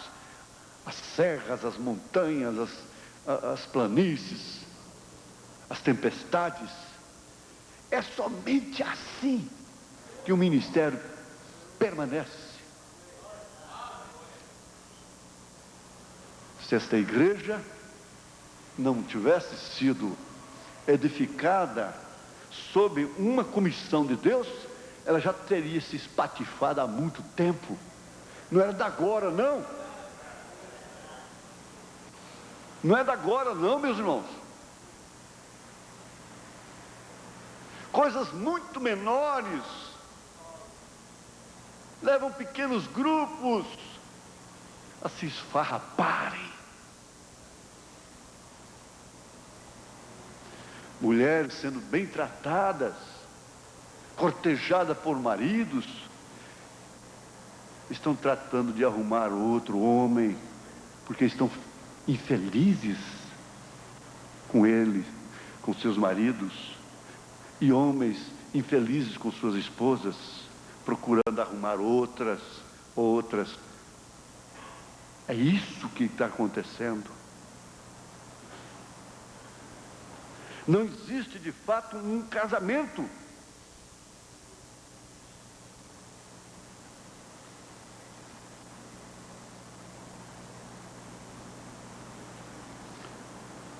as serras, as montanhas, as planícies, as tempestades. É somente assim que o ministério permanece. Se esta igreja não tivesse sido edificada sob uma comissão de Deus, ela já teria se espatifado há muito tempo. Não era da agora, não. Não é da agora, não, meus irmãos. Coisas muito menores levam pequenos grupos a se esfarraparem. Mulheres sendo bem tratadas, cortejadas por maridos, estão tratando de arrumar outro homem, porque estão infelizes com eles, com seus maridos, e homens infelizes com suas esposas, procurando arrumar outras. É isso que está acontecendo. Não existe de fato um casamento.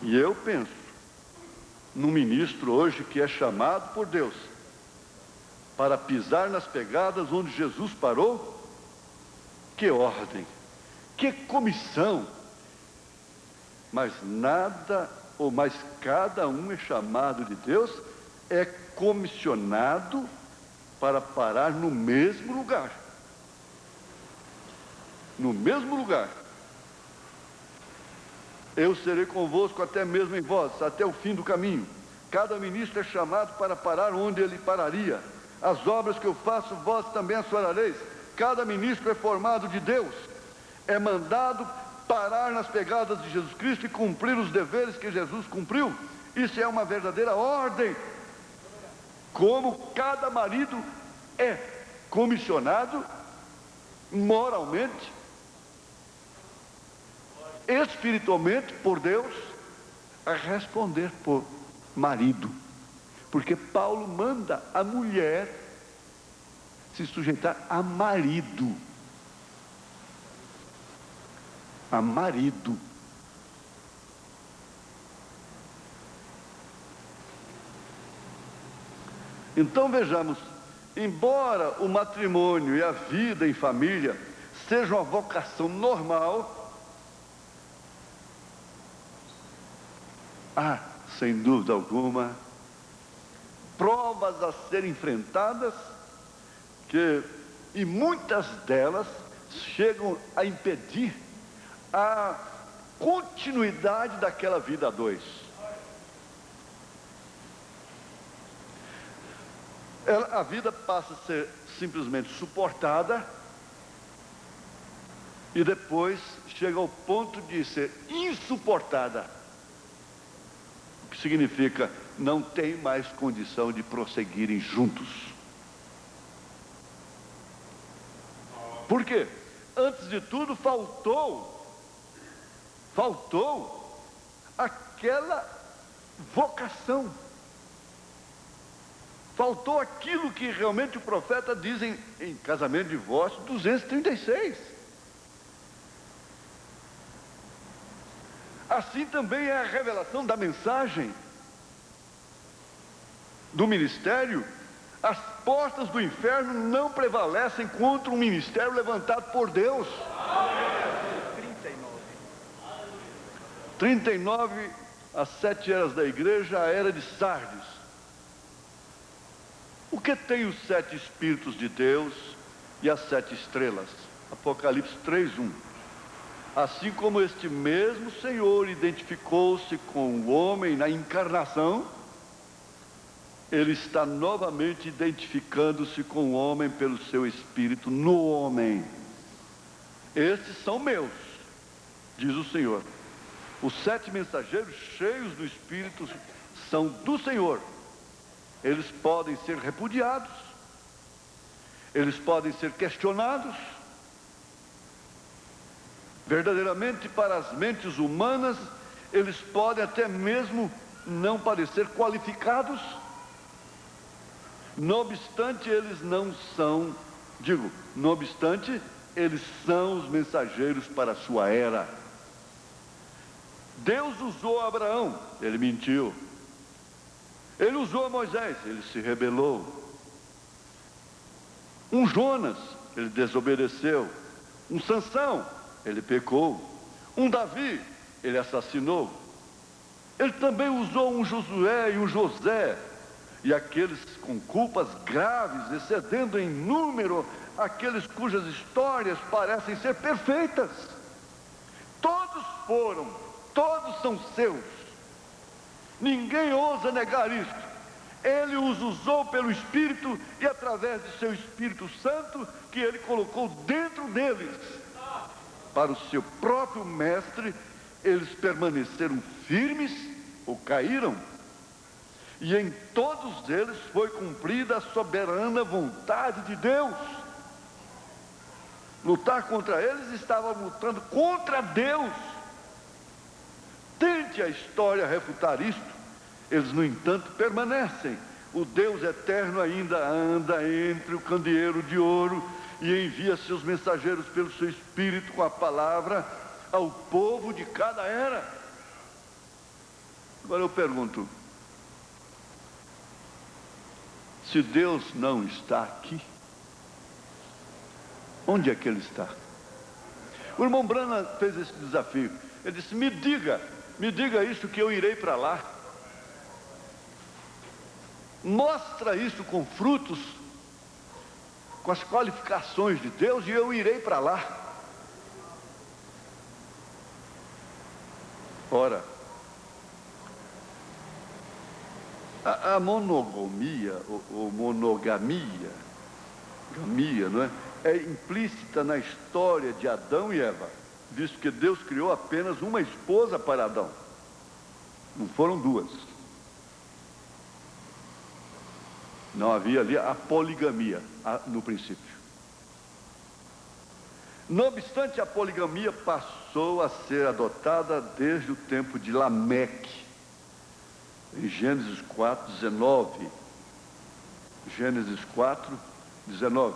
E eu penso num ministro hoje que é chamado por Deus para pisar nas pegadas onde Jesus parou. Que ordem, que comissão! Mas cada um é chamado de Deus, é comissionado para parar no mesmo lugar. No mesmo lugar. Eu serei convosco até mesmo em vós, até o fim do caminho. Cada ministro é chamado para parar onde ele pararia. As obras que eu faço, vós também as farareis. Cada ministro é formado de Deus, é mandado parar nas pegadas de Jesus Cristo e cumprir os deveres que Jesus cumpriu. Isso é uma verdadeira ordem. Como cada marido é comissionado moralmente, espiritualmente por Deus, a responder por marido. Porque Paulo manda a mulher se sujeitar a marido. A marido. Então vejamos, embora o matrimônio e a vida em família sejam uma vocação normal, há, sem dúvida alguma, provas a serem enfrentadas e muitas delas chegam a impedir a continuidade daquela vida a dois. A vida passa a ser simplesmente suportada e depois chega ao ponto de ser insuportada, o que significa não tem mais condição de prosseguirem juntos. Por quê? Antes de tudo faltou aquela vocação, faltou aquilo que realmente o profeta diz em Casamento e Divórcio 236. Assim também é a revelação da mensagem do ministério. As portas do inferno não prevalecem contra um ministério levantado por Deus. 39, as 7 eras da igreja, a era de Sardes. O que tem os 7 Espíritos de Deus e as 7 estrelas? Apocalipse 3:1. Assim como este mesmo Senhor identificou-se com o homem na encarnação, Ele está novamente identificando-se com o homem pelo seu Espírito no homem. Estes são meus, diz o Senhor. Os 7 mensageiros cheios do Espírito são do Senhor. Eles podem ser repudiados, eles podem ser questionados. Verdadeiramente, para as mentes humanas, eles podem até mesmo não parecer qualificados. Não obstante, eles não são, não obstante, eles são os mensageiros para a sua era. Deus usou Abraão, ele mentiu. Ele usou Moisés, ele se rebelou. Um Jonas, ele desobedeceu. Um Sansão, ele pecou. Um Davi, ele assassinou. Ele também usou um Josué e um José, e aqueles com culpas graves, excedendo em número aqueles cujas histórias parecem ser perfeitas. Todos são seus. Ninguém ousa negar isso. Ele os usou pelo Espírito e através de seu Espírito Santo, que Ele colocou dentro deles, para o seu próprio mestre eles permaneceram firmes ou caíram? E em todos eles foi cumprida a soberana vontade de Deus. Lutar contra eles estava lutando contra Deus. Tente a história refutar isto. Eles, no entanto, permanecem. O Deus eterno ainda anda entre o candeeiro de ouro e envia seus mensageiros pelo seu Espírito com a palavra ao povo de cada era. Agora eu pergunto, se Deus não está aqui, onde é que Ele está? O irmão Branham fez esse desafio. Ele disse, me diga isso que eu irei para lá. Mostra isso com frutos, com as qualificações de Deus, e eu irei para lá. Ora, a monogamia, ou monogamia, não é? É implícita na história de Adão e Eva, visto que Deus criou apenas uma esposa para Adão, não foram duas. Não havia ali a poligamia no princípio. Não obstante, a poligamia passou a ser adotada desde o tempo de Lameque, em Gênesis 4:19. Gênesis 4:19.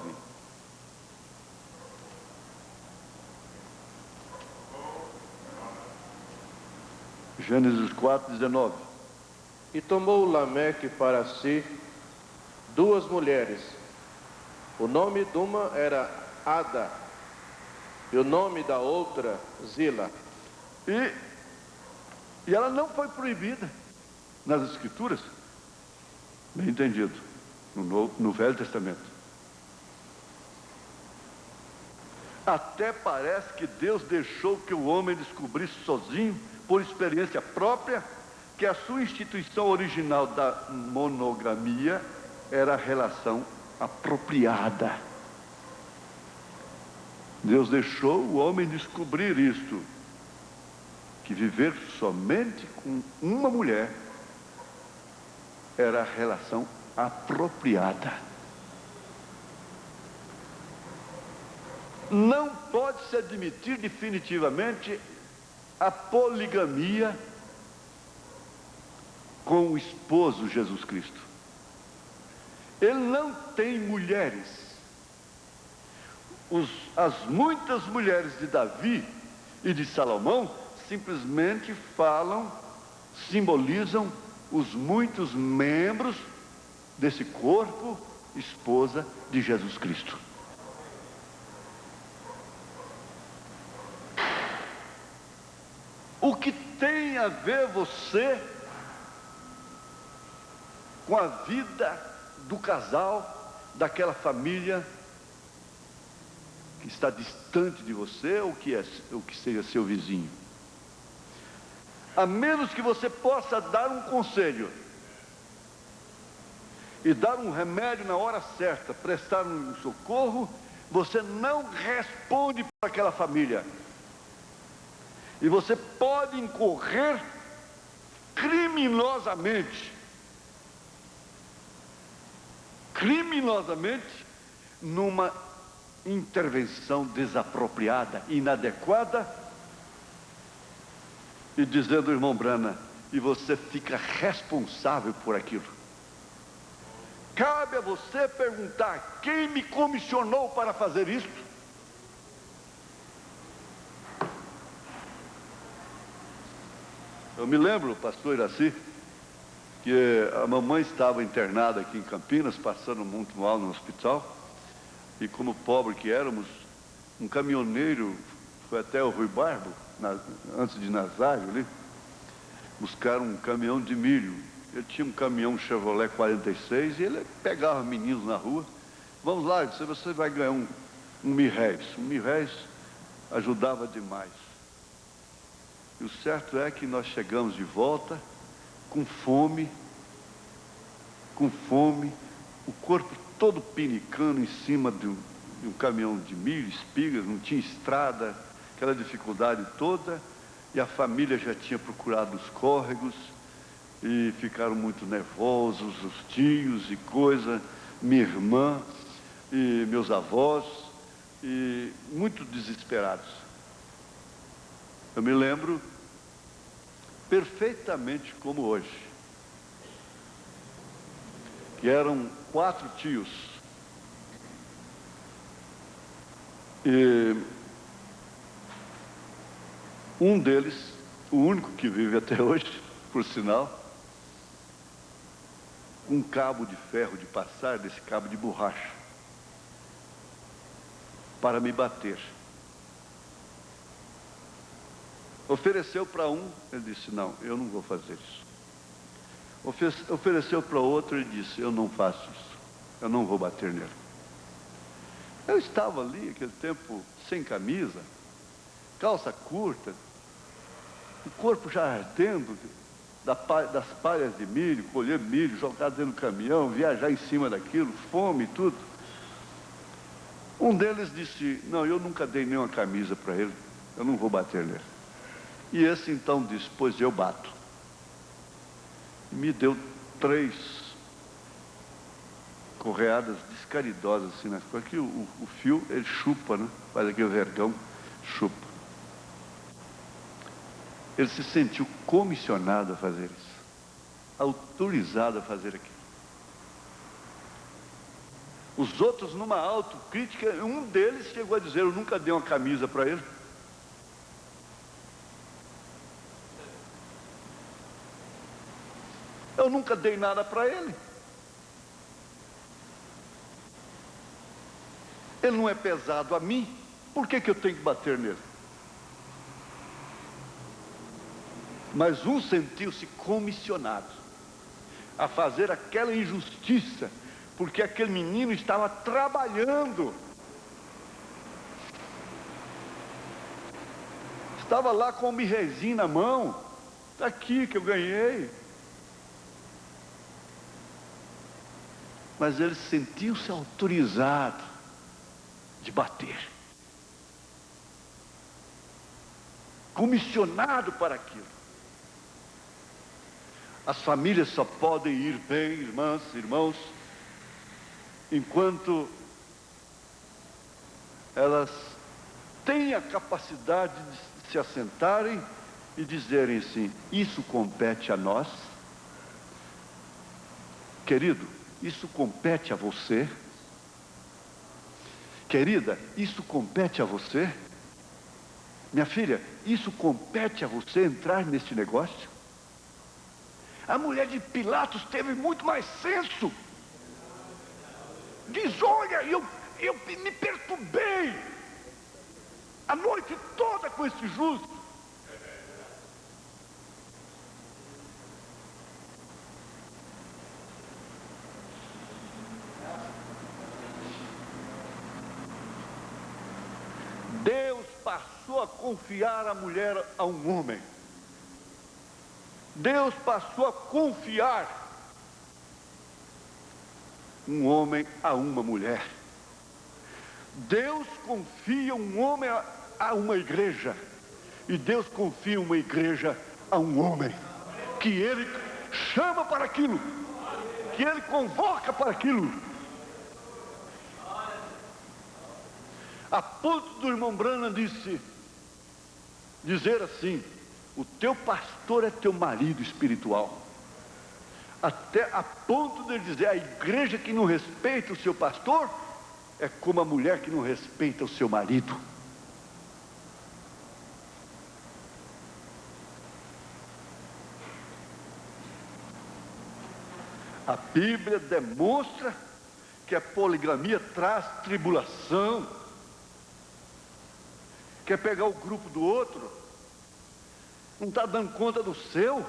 Gênesis 4:19. E tomou Lameque para si 2 mulheres. O nome de uma era Ada, e o nome da outra Zila. E ela não foi proibida nas Escrituras, bem entendido, no Velho Testamento. Até parece que Deus deixou que o homem descobrisse sozinho, por experiência própria, que a sua instituição original da monogamia era a relação apropriada. Deus deixou o homem descobrir isto, que viver somente com uma mulher era a relação apropriada. Não pode-se admitir definitivamente a poligamia com o esposo Jesus Cristo. Ele não tem mulheres. As muitas mulheres de Davi e de Salomão simplesmente simbolizam os muitos membros desse corpo, esposa de Jesus Cristo. O que tem a ver você com a vida do casal, daquela família que está distante de você, ou que seja seu vizinho? A menos que você possa dar um conselho e dar um remédio na hora certa, prestar um socorro, você não responde para aquela família. E você pode incorrer criminosamente numa intervenção desapropriada, inadequada, e dizendo ao irmão Branham, e você fica responsável por aquilo. Cabe a você perguntar, quem me comissionou para fazer isto? Eu me lembro, pastor Iraci, que a mamãe estava internada aqui em Campinas, passando muito mal no hospital, e como pobre que éramos, um caminhoneiro foi até o Rui Barbo, antes de Nazário ali, buscar um caminhão de milho. Ele tinha um caminhão Chevrolet 46 e ele pegava meninos na rua. Vamos lá, você vai ganhar um R$1.000. R$1.000 ajudava demais. E o certo é que nós chegamos de volta com fome, o corpo todo pinicando em cima de um caminhão de milho, espigas, não tinha estrada, aquela dificuldade toda, E a família já tinha procurado os córregos e ficaram muito nervosos, os tios e coisa, minha irmã e meus avós, e muito desesperados. Eu me lembro perfeitamente como hoje, que eram 4 tios, e um deles, o único que vive até hoje, por sinal, um cabo de ferro de passar, desse cabo de borracha, para me bater. Ofereceu para um, ele disse, não, eu não vou fazer isso. Ofereceu para outro, ele disse, eu não faço isso, eu não vou bater nele. Eu estava ali, aquele tempo, sem camisa, calça curta, o corpo já ardendo, das palhas de milho, colher milho, jogar dentro do caminhão, viajar em cima daquilo, fome e tudo. Um deles disse, não, eu nunca dei nenhuma camisa para ele, eu não vou bater nele. E esse então disse, pois eu bato. E me deu 3 correadas descaridosas assim nas costas, que o fio, ele chupa, né? Faz aquele vergão, chupa. Ele se sentiu comissionado a fazer isso, autorizado a fazer aquilo. Os outros, numa autocrítica, um deles chegou a dizer, eu nunca dei uma camisa para ele. Eu nunca dei nada para ele. Ele não é pesado a mim, por que eu tenho que bater nele? Mas um sentiu-se comissionado a fazer aquela injustiça, porque aquele menino estava trabalhando, estava lá com o mirrezinho na mão, está aqui que eu ganhei. Mas ele sentiu-se autorizado de bater, comissionado para aquilo. As famílias só podem ir bem, irmãs, irmãos, enquanto elas têm a capacidade de se assentarem e dizerem assim, isso compete a nós, querido, isso compete a você, querida, isso compete a você, minha filha, isso compete a você entrar neste negócio. A mulher de Pilatos teve muito mais senso. Diz, olha, eu me perturbei a noite toda com esse justo. Deus passou a confiar a mulher a um homem. Deus passou a confiar um homem a uma mulher. Deus confia um homem a uma igreja. E Deus confia uma igreja a um homem, que Ele chama para aquilo, que Ele convoca para aquilo. A ponto do irmão Branham dizer assim, o teu pastor é teu marido espiritual. Até a ponto de dizer, a igreja que não respeita o seu pastor é como a mulher que não respeita o seu marido. A Bíblia demonstra que a poligamia traz tribulação. Quer pegar o grupo do outro, não está dando conta do seu,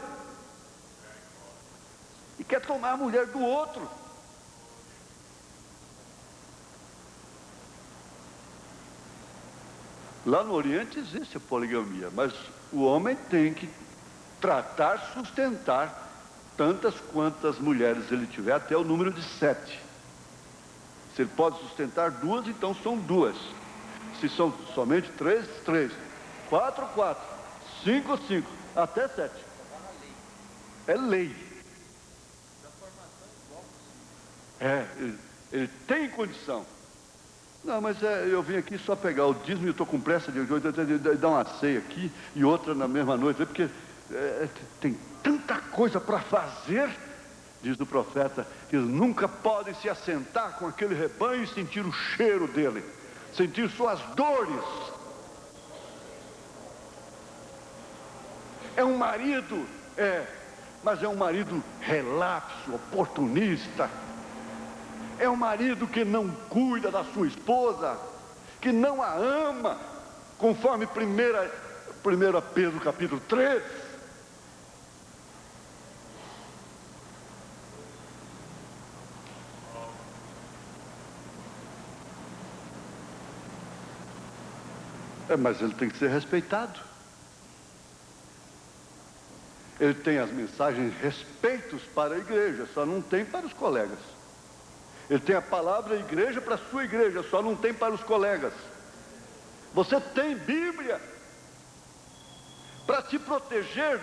e quer tomar a mulher do outro. Lá no Oriente existe a poligamia, mas o homem tem que tratar, sustentar tantas quantas mulheres ele tiver, até o número de 7. Se ele pode sustentar 2, então são 2. Se são somente 3, 3. 4, 4. 5, 5, até 7. É lei. Ele tem condição. Não, mas eu vim aqui só pegar o dízimo e eu estou com pressa de dar uma ceia aqui e outra na mesma noite, porque tem tanta coisa para fazer, diz o profeta, que eles nunca podem se assentar com aquele rebanho e sentir o cheiro dele, sentir suas dores. É um marido, mas é um marido relapso, oportunista. É um marido que não cuida da sua esposa, que não a ama, conforme 1 Pedro capítulo 3. Mas ele tem que ser respeitado. Ele tem as mensagens respeitos para a igreja, só não tem para os colegas. Ele tem a palavra igreja para a sua igreja, só não tem para os colegas. Você tem Bíblia para te proteger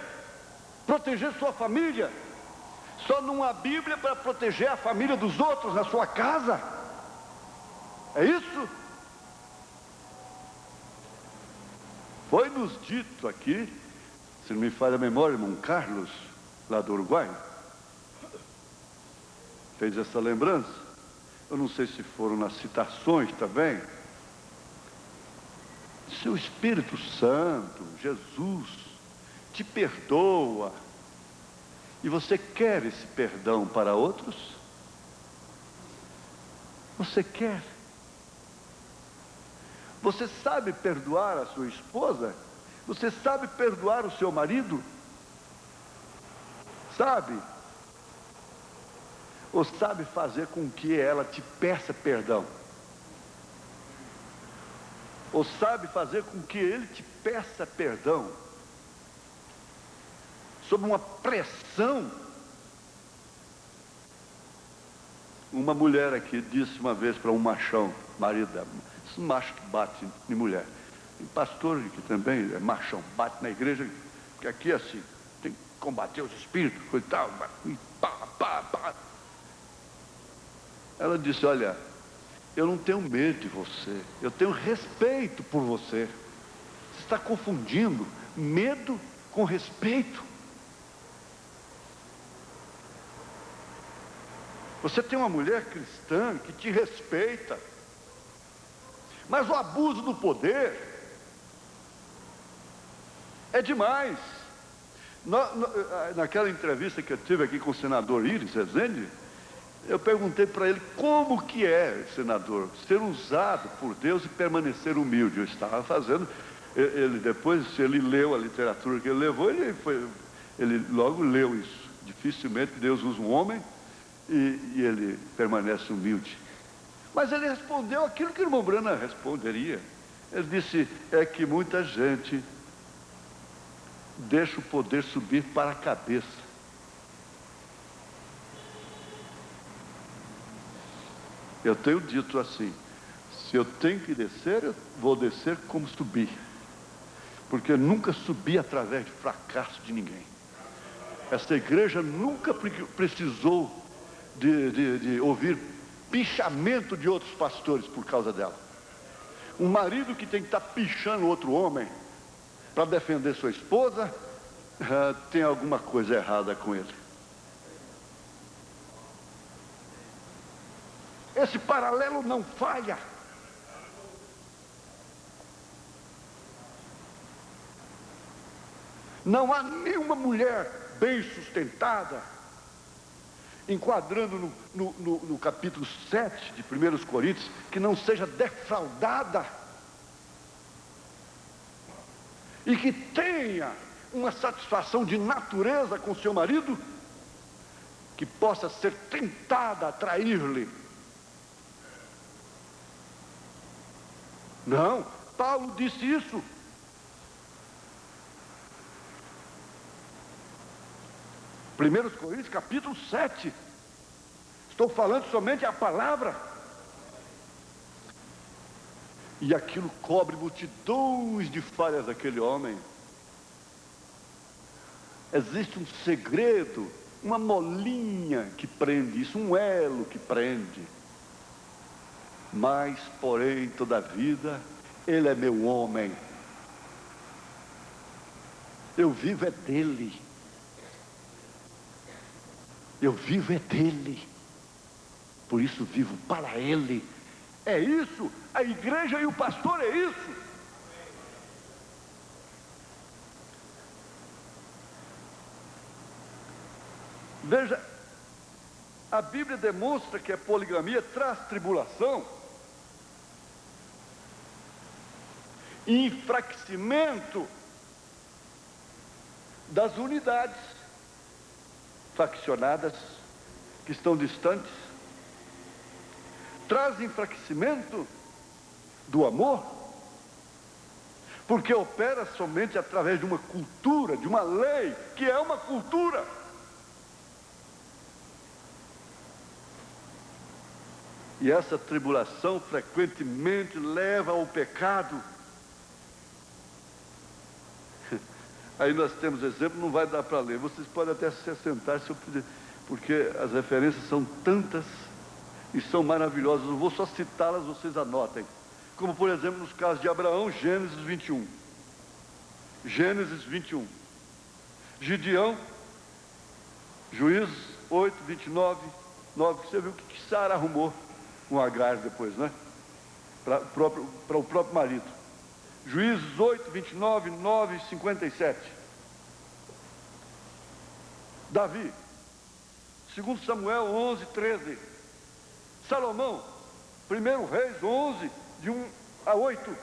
sua família, só não há Bíblia para proteger a família dos outros na sua casa. É isso? Foi nos dito aqui, se não me falha a memória, irmão Carlos, lá do Uruguai, fez essa lembrança. Eu não sei se foram nas citações também. Se o Espírito Santo, Jesus, te perdoa, e você quer esse perdão para outros? Você quer? Você sabe perdoar a sua esposa? Você sabe perdoar o seu marido? Sabe? Ou sabe fazer com que ela te peça perdão? Ou sabe fazer com que ele te peça perdão? Sob uma pressão. Uma mulher aqui disse uma vez para um machão, marido dela, esse macho que bate em mulher. Tem pastor que também é machão, bate na igreja, que aqui é assim, tem que combater os espíritos, coisa e tal, e pá, pá, pá. Ela disse, olha, eu não tenho medo de você, eu tenho respeito por você. Você está confundindo medo com respeito. Você tem uma mulher cristã que te respeita, mas o abuso do poder é demais. Naquela entrevista que eu tive aqui com o senador Iris Rezende, eu perguntei para ele como que é, senador, ser usado por Deus e permanecer humilde. Eu estava fazendo, depois, se ele leu a literatura que ele levou, ele logo leu isso. Dificilmente Deus usa um homem e ele permanece humilde. Mas ele respondeu aquilo que o irmão Brana responderia. Ele disse, é que muita gente deixa o poder subir para a cabeça. Eu tenho dito assim, se eu tenho que descer, eu vou descer como subir. Porque eu nunca subi através de fracasso de ninguém. Esta igreja nunca precisou de ouvir pichamento de outros pastores por causa dela. Um marido que tem que estar pichando outro homem para defender sua esposa, tem alguma coisa errada com ele. Esse paralelo não falha. Não há nenhuma mulher bem sustentada, enquadrando no capítulo 7 de 1 Coríntios, que não seja defraudada e que tenha uma satisfação de natureza com seu marido, que possa ser tentada a trair-lhe. Não, Paulo disse isso. Primeiros Coríntios, capítulo 7. Estou falando somente a palavra. E aquilo cobre multidões de falhas daquele homem. Existe um segredo, uma molinha que prende isso, um elo que prende. Mas, porém, toda a vida, ele é meu homem. Eu vivo é dele. Eu vivo é dele. Por isso vivo para ele. É isso, a igreja e o pastor é isso. Veja, a Bíblia demonstra que a poligamia traz tribulação, enfraquecimento das unidades faccionadas que estão distantes, traz enfraquecimento do amor, porque opera somente através de uma cultura, de uma lei, que é uma cultura. E essa tribulação frequentemente leva ao pecado. Aí nós temos exemplo, não vai dar para ler. Vocês podem até se sentar, se eu pedir, porque as referências são tantas e são maravilhosas. Eu vou só citá-las, vocês anotem. Como, por exemplo, nos casos de Abraão, Gênesis 21. Gênesis 21. Gideão, Juízes 8, 29, 9. Você viu o que Sara arrumou com Agar depois, né? Para o próprio marido. Juízes 8, 29, 9 e 57. Davi, 2 Samuel 11, 13. Salomão, 1 Reis 11, de 1 a 8.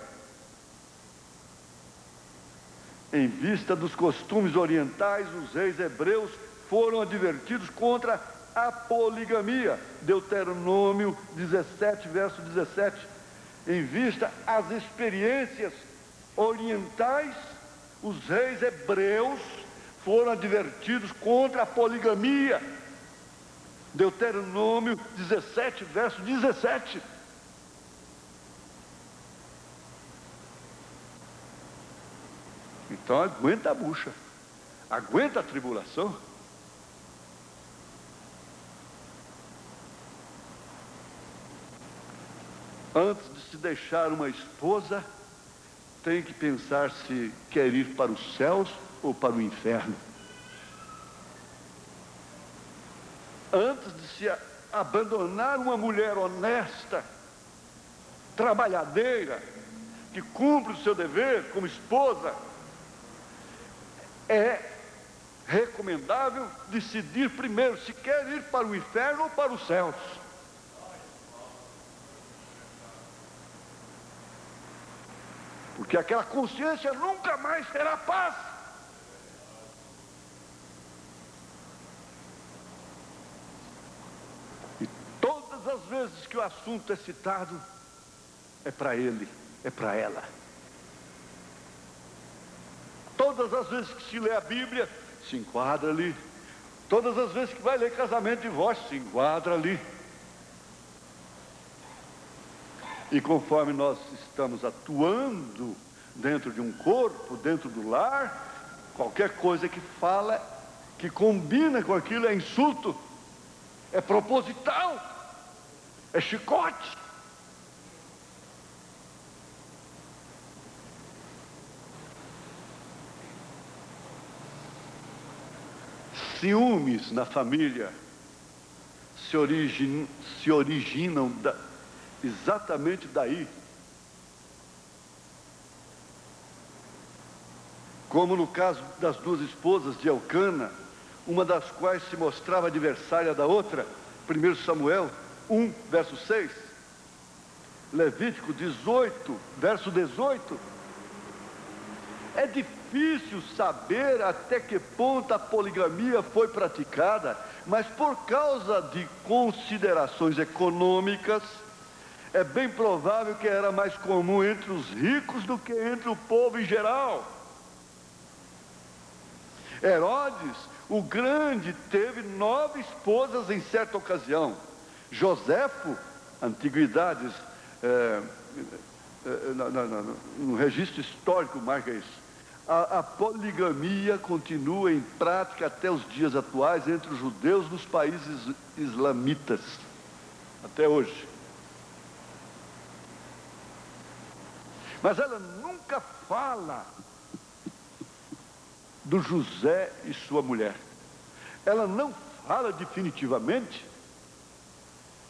Em vista dos costumes orientais, os reis hebreus foram advertidos contra a poligamia. Deuteronômio 17, verso 17. Em vista às experiências orientais, os reis hebreus foram advertidos contra a poligamia. Deuteronômio 17, verso 17. Então aguenta a bucha, aguenta a tribulação. Antes de se deixar uma esposa, tem que pensar se quer ir para os céus ou para o inferno. Antes de se abandonar uma mulher honesta, trabalhadeira, que cumpre o seu dever como esposa, é recomendável decidir primeiro se quer ir para o inferno ou para os céus. Porque aquela consciência nunca mais terá paz. E todas as vezes que o assunto é citado, é para ele, é para ela. Todas as vezes que se lê a Bíblia, se enquadra ali. Todas as vezes que vai ler casamento e divórcio, se enquadra ali. E conforme nós estamos atuando dentro de um corpo, dentro do lar, qualquer coisa que fala, que combina com aquilo é insulto, é proposital, é chicote. Ciúmes na família se originam exatamente daí. Como no caso das duas esposas de Elcana, uma das quais se mostrava adversária da outra, 1 Samuel 1, verso 6, Levítico 18, verso 18. É difícil saber até que ponto a poligamia foi praticada, mas por causa de considerações econômicas, é bem provável que era mais comum entre os ricos do que entre o povo em geral. Herodes, o Grande, teve 9 esposas em certa ocasião. Joséfo, antiguidades, no registro histórico marca isso. A poligamia continua em prática até os dias atuais entre os judeus nos países islamitas, até hoje. Mas ela nunca fala do José e sua mulher. Ela não fala definitivamente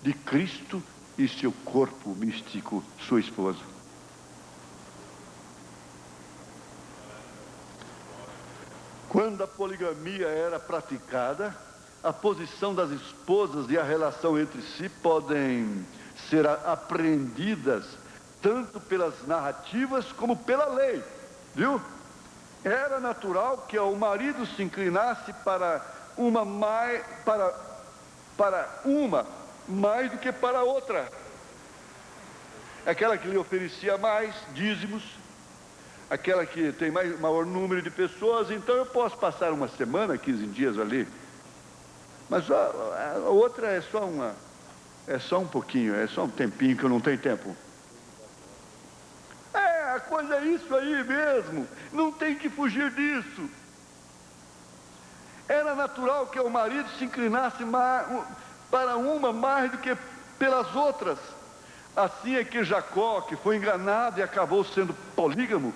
de Cristo e seu corpo místico, sua esposa. Quando a poligamia era praticada, a posição das esposas e a relação entre si podem ser apreendidas tanto pelas narrativas como pela lei, viu? Era natural que o marido se inclinasse para uma mais do que para a outra. Aquela que lhe oferecia mais dízimos, aquela que tem maior número de pessoas, então eu posso passar uma semana, 15 dias ali. Mas a outra é só um pouquinho, é só um tempinho que eu não tenho tempo. A coisa é isso aí mesmo, não tem que fugir disso. Era natural que o marido se inclinasse para uma mais do que pelas outras. Assim é que Jacó, que foi enganado e acabou sendo polígamo,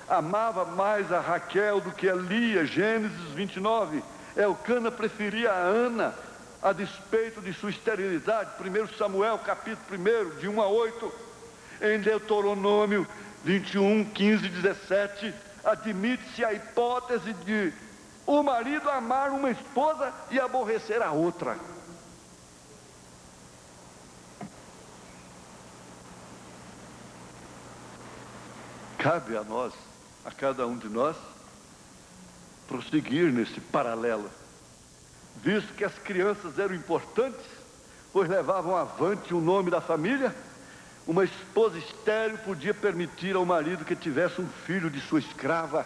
amava mais a Raquel do que a Lia. Gênesis 29. Elcana preferia a Ana a despeito de sua esterilidade. 1 Samuel capítulo 1, de 1 a 8. Em Deuteronômio 21, 15 e 17, admite-se a hipótese de o marido amar uma esposa e aborrecer a outra. Cabe a nós, a cada um de nós, prosseguir nesse paralelo, visto que as crianças eram importantes, pois levavam avante o nome da família. Uma esposa estéril podia permitir ao marido que tivesse um filho de sua escrava.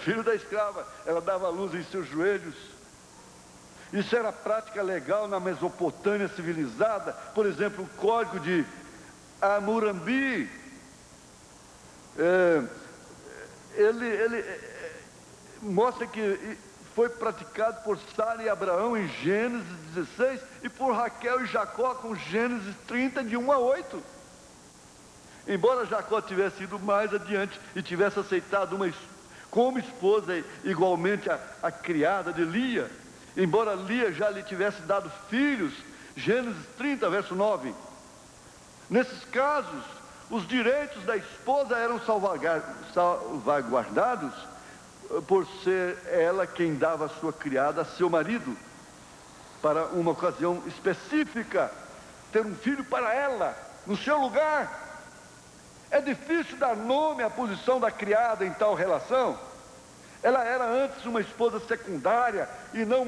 Filho da escrava, ela dava luz em seus joelhos. Isso era prática legal na Mesopotâmia civilizada. Por exemplo, o código de Hammurabi, ele mostra que foi praticado por Sara e Abraão em Gênesis 16 e por Raquel e Jacó com Gênesis 30, de 1 a 8. Embora Jacó tivesse ido mais adiante e tivesse aceitado como esposa igualmente a criada de Lia, embora Lia já lhe tivesse dado filhos, Gênesis 30, verso 9. Nesses casos, os direitos da esposa eram salvaguardados por ser ela quem dava a sua criada a seu marido, para uma ocasião específica, ter um filho para ela, no seu lugar. É difícil dar nome à posição da criada em tal relação. Ela era antes uma esposa secundária e não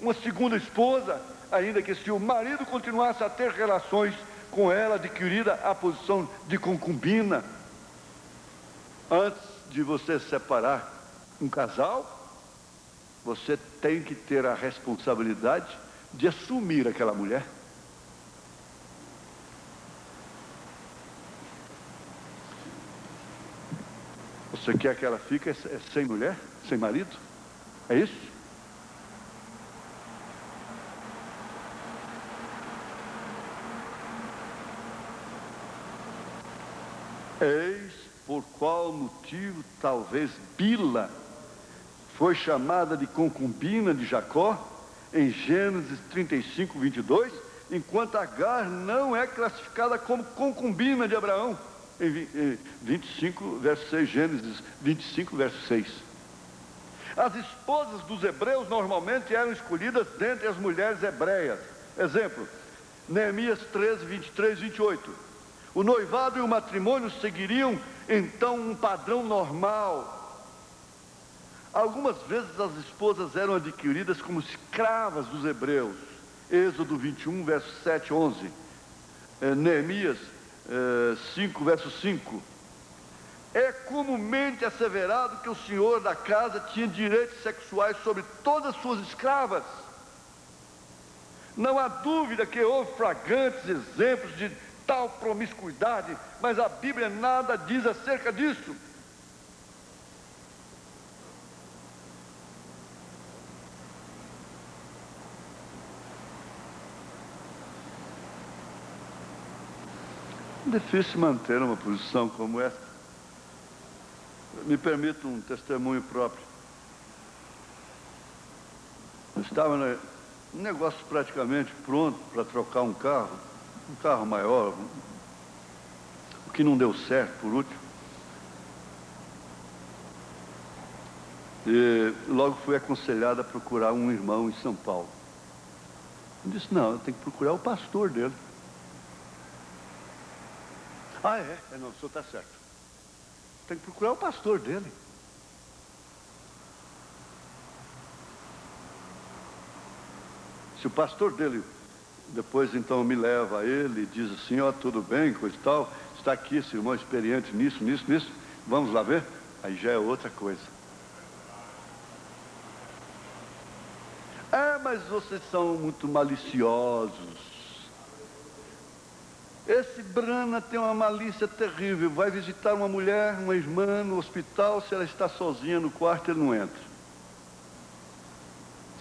uma segunda esposa, ainda que se o marido continuasse a ter relações com ela, adquirida a posição de concubina. Antes de você separar um casal, você tem que ter a responsabilidade de assumir aquela mulher. Você quer que ela fique sem mulher, sem marido? É isso? Eis por qual motivo talvez Bila foi chamada de concubina de Jacó em Gênesis 35, 22, enquanto Agar não é classificada como concubina de Abraão em 25, verso 6, Gênesis 25, verso 6. As esposas dos hebreus normalmente eram escolhidas dentre as mulheres hebreias. Exemplo, Neemias 13, 23, 28. O noivado e o matrimônio seguiriam então um padrão normal. Algumas vezes as esposas eram adquiridas como escravas dos hebreus. Êxodo 21, verso 7, 11. Neemias 5, verso 5. É comumente asseverado que o senhor da casa tinha direitos sexuais sobre todas as suas escravas. Não há dúvida que houve flagrantes exemplos de tal promiscuidade, mas a Bíblia nada diz acerca disso. É difícil manter uma posição como essa. Me permita um testemunho próprio. Eu estava num negócio praticamente pronto para trocar um carro maior, o que não deu certo por último. E logo fui aconselhado a procurar um irmão em São Paulo. Eu disse, não, eu tenho que procurar o pastor dele. Ah, é? Não, o senhor está certo. Tem que procurar o pastor dele. Se o pastor dele depois então me leva a ele e diz assim, ó, tudo bem, coisa e tal, está aqui esse irmão experiente nisso, vamos lá ver? Aí já é outra coisa. Mas vocês são muito maliciosos. Esse Brana tem uma malícia terrível. Vai visitar uma mulher, uma irmã no hospital, se ela está sozinha no quarto, ele não entra.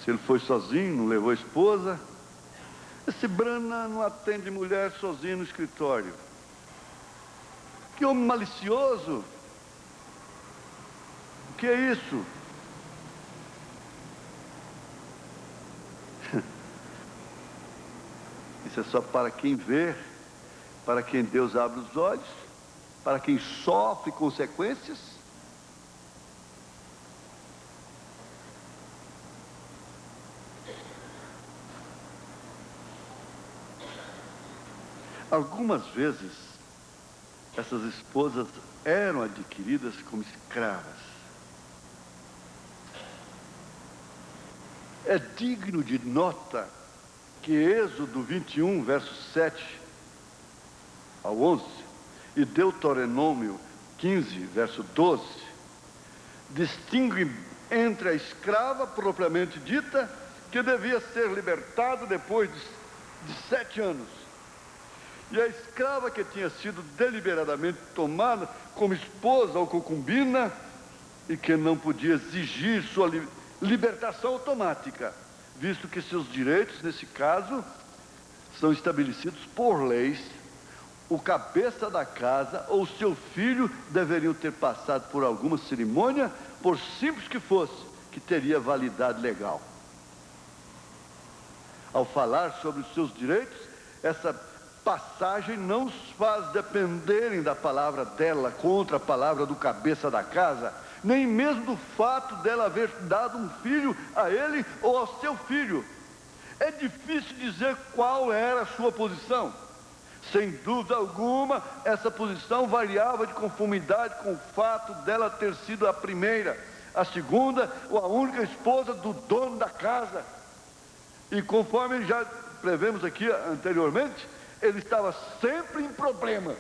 Se ele foi sozinho, não levou a esposa. Esse Brana não atende mulher sozinho no escritório. Que homem malicioso! O que é isso? Isso é só para quem vê, para quem Deus abre os olhos, para quem sofre consequências. Algumas vezes, essas esposas eram adquiridas como escravas. É digno de nota que Êxodo 21, versos 7 ao 11, e Deuteronômio 15, verso 12, distingue entre a escrava propriamente dita, que devia ser libertada depois de 7 anos, e a escrava que tinha sido deliberadamente tomada como esposa ou concubina, e que não podia exigir sua libertação automática, visto que seus direitos, nesse caso, são estabelecidos por leis. O cabeça da casa ou seu filho deveriam ter passado por alguma cerimônia, por simples que fosse, que teria validade legal. Ao falar sobre os seus direitos, essa passagem não os faz dependerem da palavra dela contra a palavra do cabeça da casa, nem mesmo do fato dela haver dado um filho a ele ou ao seu filho. É difícil dizer qual era a sua posição. Sem dúvida alguma, essa posição variava de conformidade com o fato dela ter sido a primeira, a segunda ou a única esposa do dono da casa. E conforme já prevemos aqui anteriormente, ele estava sempre em problemas.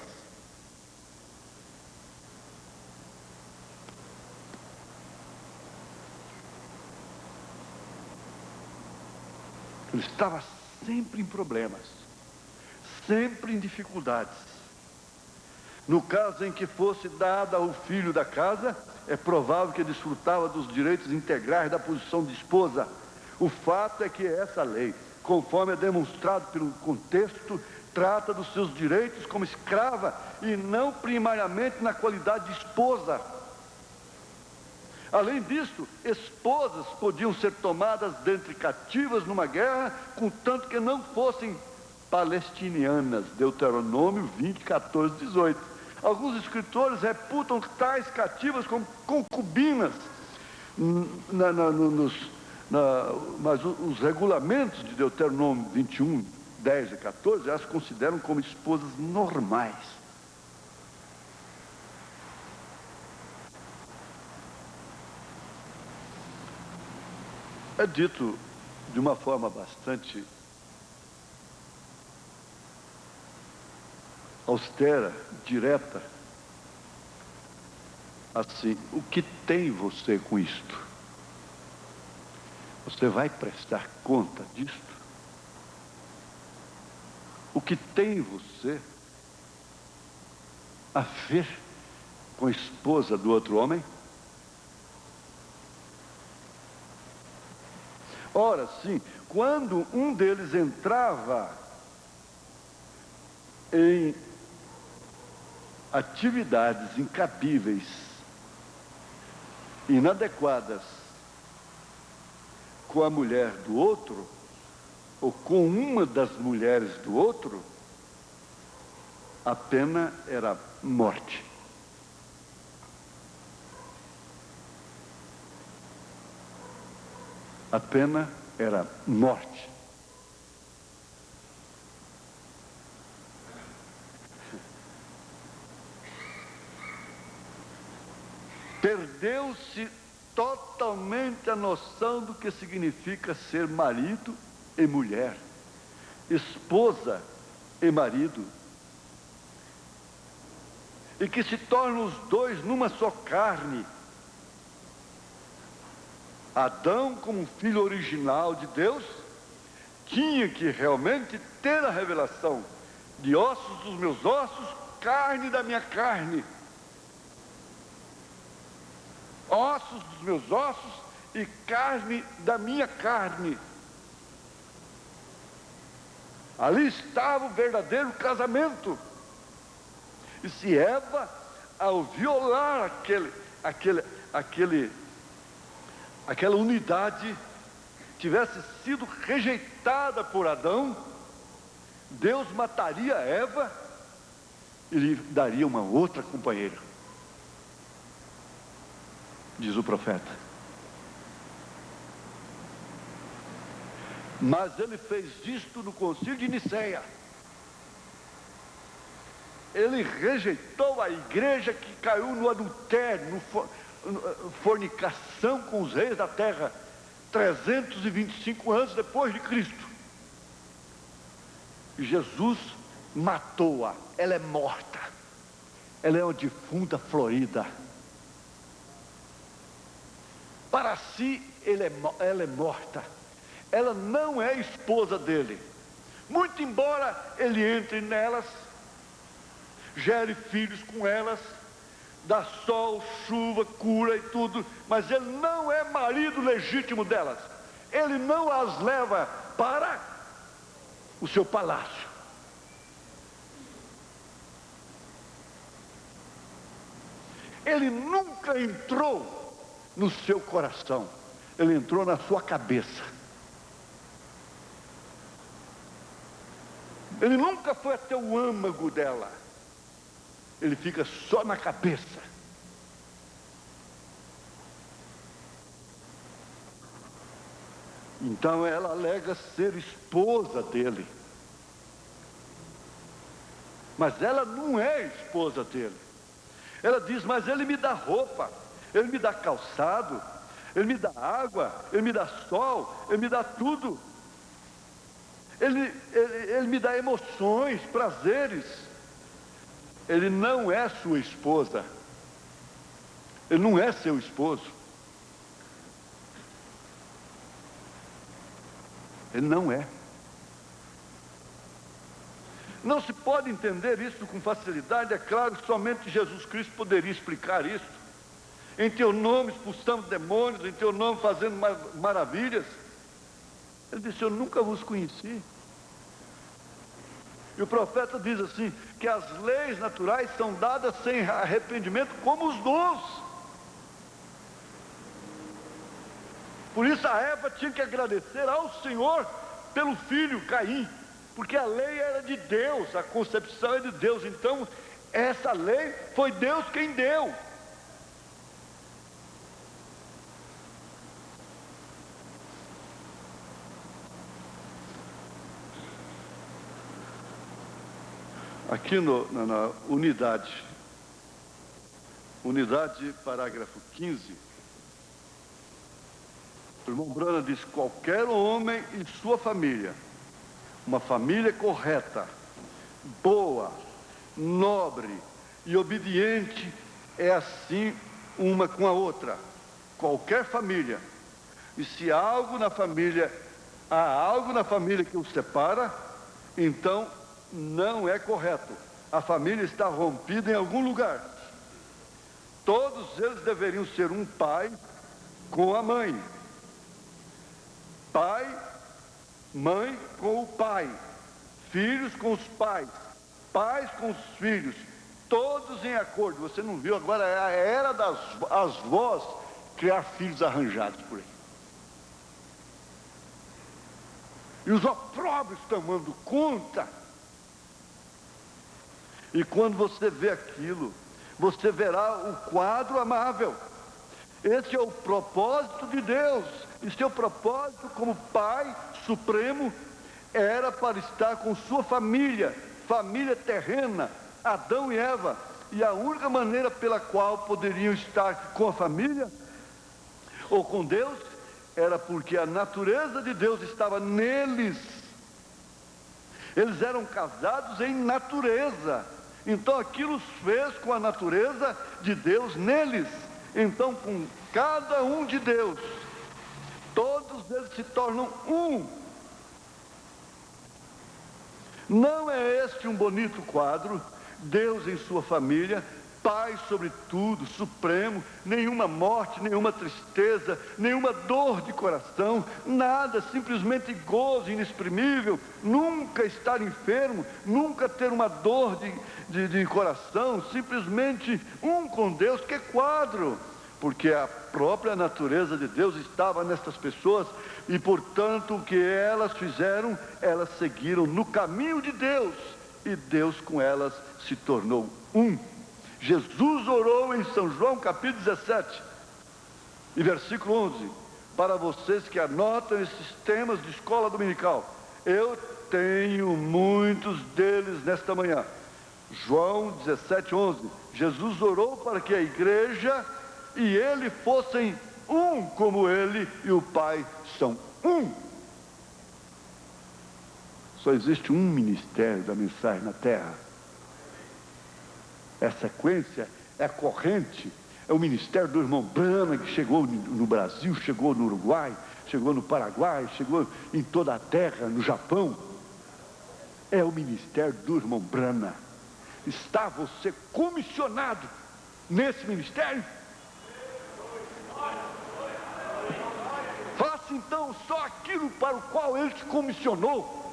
Ele estava sempre em problemas, sempre em dificuldades. No caso em que fosse dada ao filho da casa, é provável que desfrutava dos direitos integrais da posição de esposa. O fato é que essa lei, conforme é demonstrado pelo contexto, trata dos seus direitos como escrava e não primariamente na qualidade de esposa. Além disso, esposas podiam ser tomadas dentre cativas numa guerra, contanto que não fossem palestinianas. Deuteronômio 20, 14, 18. Alguns escritores reputam tais cativas como concubinas, mas os regulamentos de Deuteronômio 21, 10 e 14, elas consideram como esposas normais. É dito de uma forma bastante austera, direta, assim: o que tem você com isto? Você vai prestar conta disto? O que tem você a ver com a esposa do outro homem? Ora, sim, quando um deles entrava em atividades incabíveis, inadequadas com a mulher do outro, ou com uma das mulheres do outro, a pena era morte. A pena era morte. Perdeu-se totalmente a noção do que significa ser marido e mulher, esposa e marido, e que se tornam os dois numa só carne. Adão, como filho original de Deus, tinha que realmente ter a revelação de ossos dos meus ossos, carne da minha carne. Ossos dos meus ossos e carne da minha carne. Ali estava o verdadeiro casamento. E se Eva, ao violar aquela unidade, tivesse sido rejeitada por Adão, Deus mataria Eva e lhe daria uma outra companheira, diz o profeta. Mas ele fez isto no concílio de Niceia. Ele rejeitou a igreja que caiu no adultério, fornicação com os reis da terra, 325 anos depois de Cristo. E Jesus matou-a. Ela é morta. Ela é uma defunta florida. Para si, ela é morta. Ela não é esposa dele. Muito embora ele entre nelas, gere filhos com elas, dá sol, chuva, cura e tudo, mas ele não é marido legítimo delas. Ele não as leva para o seu palácio. Ele nunca entrou no seu coração, ele entrou na sua cabeça. Ele nunca foi até o âmago dela. Ele fica só na cabeça. Então ela alega ser esposa dele. Mas ela não é esposa dele. Ela diz, mas ele me dá roupa, ele me dá calçado, ele me dá água, ele me dá sol, ele me dá tudo. Ele me dá emoções, prazeres. Ele não é sua esposa. Ele não é seu esposo. Ele não é. Não se pode entender isso com facilidade. É claro que somente Jesus Cristo poderia explicar isso. Em teu nome expulsamos demônios, em teu nome fazendo maravilhas. Ele disse, eu nunca vos conheci. E o profeta diz assim, que as leis naturais são dadas sem arrependimento, como os dons. Por isso a Eva tinha que agradecer ao Senhor pelo filho Caim, porque a lei era de Deus, a concepção é de Deus. Então essa lei foi Deus quem deu. Aqui na unidade, parágrafo 15, o irmão Brana diz, qualquer homem e sua família, uma família correta, boa, nobre e obediente, é assim uma com a outra. Qualquer família. E se há algo na família que os separa, então não é correto. a família está rompida em algum lugar. Todos eles deveriam ser um pai com a mãe. Pai, mãe com o pai. Filhos com os pais. Pais com os filhos. Todos em acordo. Você não viu? Agora é a era das avós criar filhos arranjados por aí. E os opróbrios tomando conta. E quando você vê aquilo, você verá o quadro amável. Esse é o propósito de Deus. E seu propósito como Pai Supremo era para estar com sua família, família terrena, Adão e Eva. E a única maneira pela qual poderiam estar com a família ou com Deus era porque a natureza de Deus estava neles. Eles eram casados em natureza. Então aquilo os fez com a natureza de Deus neles. Então com cada um de Deus, todos eles se tornam um. Não é este um bonito quadro? Deus em sua família, Pai sobre tudo, supremo, nenhuma morte, nenhuma tristeza, nenhuma dor de coração, nada, simplesmente gozo inexprimível, nunca estar enfermo, nunca ter uma dor de coração, simplesmente um com Deus. Que quadro! Porque a própria natureza de Deus estava nestas pessoas e, portanto, o que elas fizeram, elas seguiram no caminho de Deus e Deus com elas se tornou um. Jesus orou em São João capítulo 17 e versículo 11, para vocês que anotam esses temas de escola dominical. Eu tenho muitos deles nesta manhã. João 17, 11. Jesus orou para que a igreja e ele fossem um, como ele e o Pai são um. Só existe um ministério da mensagem na terra. É a sequência, é a corrente, é o ministério do irmão Brana, que chegou no Brasil, chegou no Uruguai, chegou no Paraguai, chegou em toda a terra, no Japão. É o ministério do irmão Brana. Está você comissionado nesse ministério? Faça então só aquilo para o qual ele te comissionou.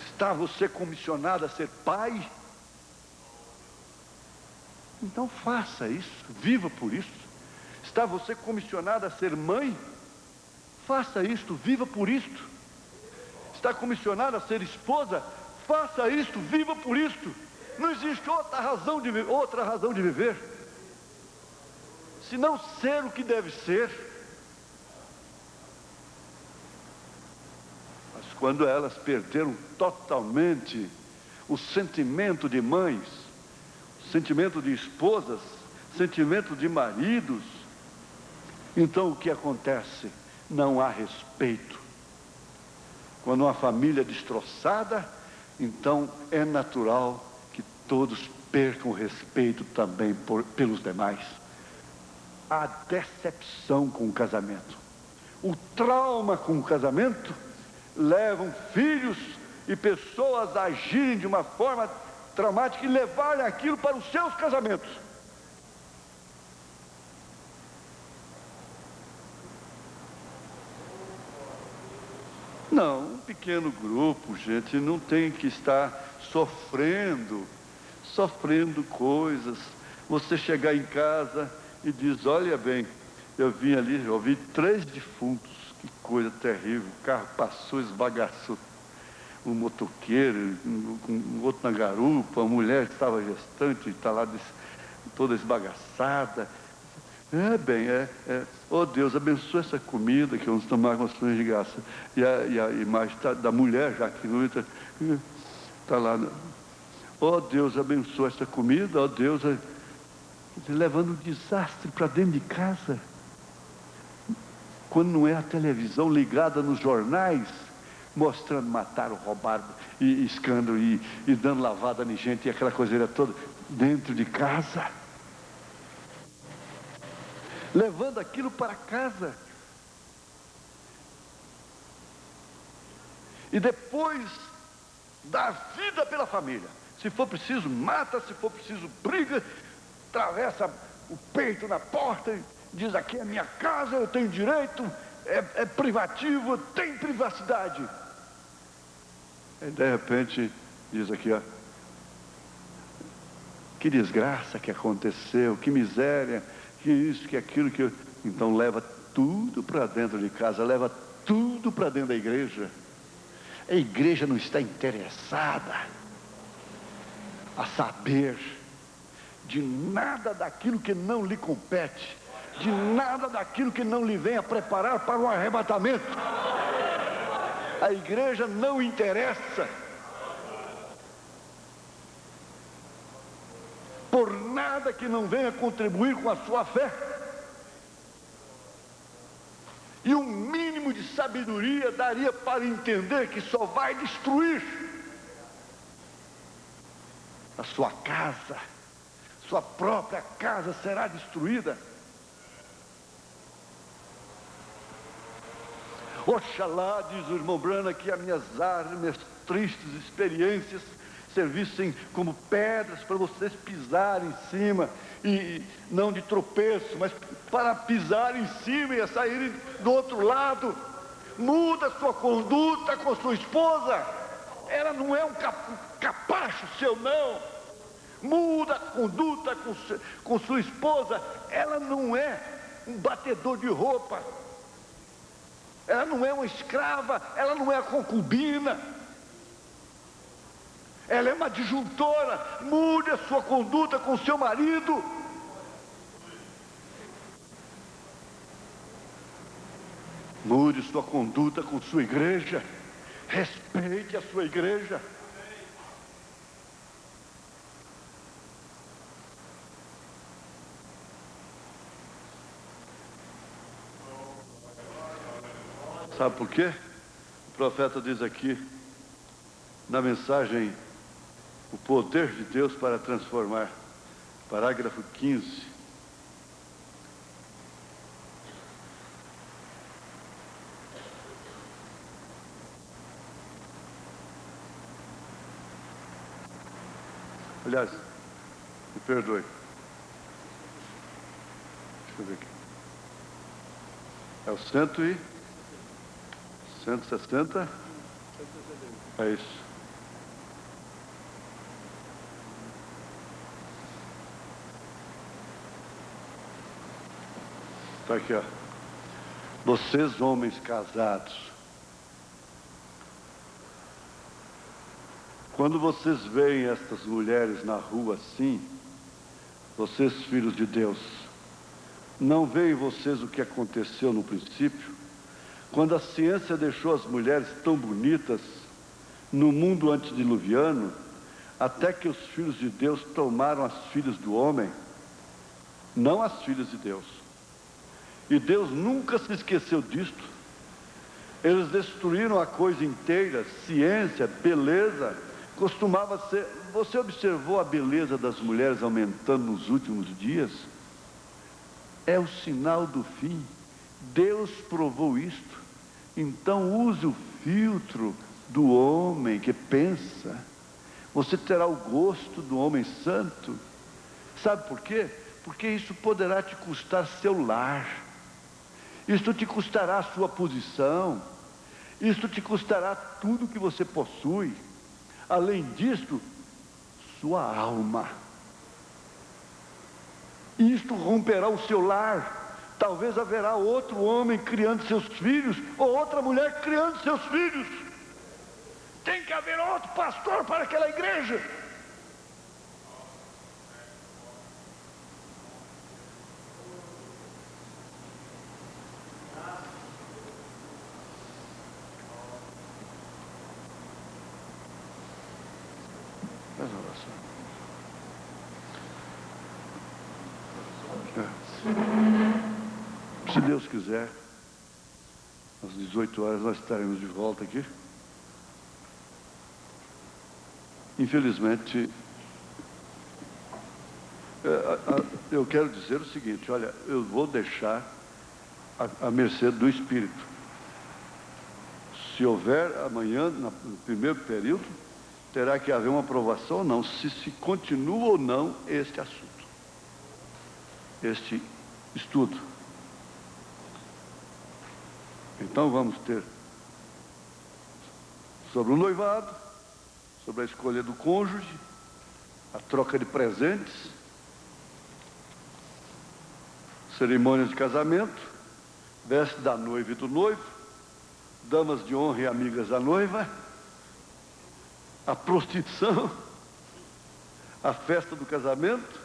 Está você comissionado a ser pai? Então faça isso, viva por isso. Está você comissionado a ser mãe? Faça isto, viva por isto. Está comissionado a ser esposa? Faça isto, viva por isto. Não existe outra razão de viver, senão ser o que deve ser. Mas quando elas perderam totalmente o sentimento de mães, o sentimento de esposas, o sentimento de maridos, então o que acontece? Não há respeito. Quando uma família é destroçada, então é natural que todos percam o respeito também pelos demais. A decepção com o casamento, o trauma com o casamento, levam filhos e pessoas a agirem de uma forma traumática e levarem aquilo para os seus casamentos. Não, um pequeno grupo, gente, não tem que estar sofrendo coisas. Você chegar em casa e diz, olha bem, eu vim ali, eu vi 3 defuntos, que coisa terrível, o carro passou, esbagaçou um motoqueiro, um outro na garupa, a mulher estava gestante, está lá toda esbagaçada. Oh Deus, abençoa essa comida que vamos tomar com ações de graça. E a imagem da mulher já que está lá. Oh Deus, abençoa essa comida, oh Deus, levando um desastre para dentro de casa. Quando não é a televisão ligada nos jornais, mostrando mataram, roubaram, e escândalo, e dando lavada em gente, e aquela coiseira toda, dentro de casa. Levando aquilo para casa. e depois dar vida pela família. Se for preciso, mata, se for preciso, briga, atravessa o peito na porta e diz: aqui é minha casa, eu tenho direito, é privativo, tem privacidade. E de repente diz aqui, ó, que desgraça que aconteceu, que miséria, que isso, que aquilo, que... Então leva tudo para dentro de casa, leva tudo para dentro da igreja. A igreja não está interessada a saber de nada daquilo que não lhe compete, de nada daquilo que não lhe venha preparar para o arrebatamento. A igreja não interessa por nada que não venha contribuir com a sua fé. E um mínimo de sabedoria daria para entender que só vai destruir a sua casa, sua própria casa será destruída. Oxalá, diz o irmão Brana, que as minhas tristes experiências servissem como pedras para vocês pisarem em cima, e não de tropeço, mas para pisar em cima e saírem do outro lado. Muda sua conduta com sua esposa, ela não é um capacho seu, não. Muda a conduta com sua esposa, ela não é um batedor de roupa, ela não é uma escrava, ela não é a concubina, ela é uma adjuntora. Mude a sua conduta com seu marido. Mude sua conduta com sua igreja. Respeite a sua igreja. Sabe por quê? O profeta diz aqui, na mensagem, o poder de Deus para transformar, parágrafo 15. Aliás, me perdoe. Deixa eu ver aqui. É o 160? É isso. Está aqui, ó. Vocês, homens casados, quando vocês veem estas mulheres na rua assim, vocês, filhos de Deus, não veem vocês o que aconteceu no princípio, quando a ciência deixou as mulheres tão bonitas no mundo antediluviano, até que os filhos de Deus tomaram as filhas do homem, não as filhas de Deus. E Deus nunca se esqueceu disto. Eles destruíram a coisa inteira, ciência, beleza. Costumava ser... Você observou a beleza das mulheres aumentando nos últimos dias? É o sinal do fim. Deus provou isto. Então use o filtro do homem que pensa. Você terá o gosto do homem santo. Sabe por quê? Porque isso poderá te custar seu lar. Isto te custará a sua posição. Isto te custará tudo que você possui. Além disto, sua alma. Isto romperá o seu lar. Talvez haverá outro homem criando seus filhos, ou outra mulher criando seus filhos. Tem que haver outro pastor para aquela igreja. Se Deus quiser, às 18 horas nós estaremos de volta aqui. Infelizmente, eu quero dizer o seguinte, olha, eu vou deixar a mercê do Espírito. Se se houver amanhã, no primeiro período, terá que haver uma aprovação ou não, se continua ou não este assunto, este estudo. Então vamos ter sobre o noivado, sobre a escolha do cônjuge, a troca de presentes, cerimônias de casamento, veste da noiva e do noivo, damas de honra e amigas da noiva, a prostituição, a festa do casamento,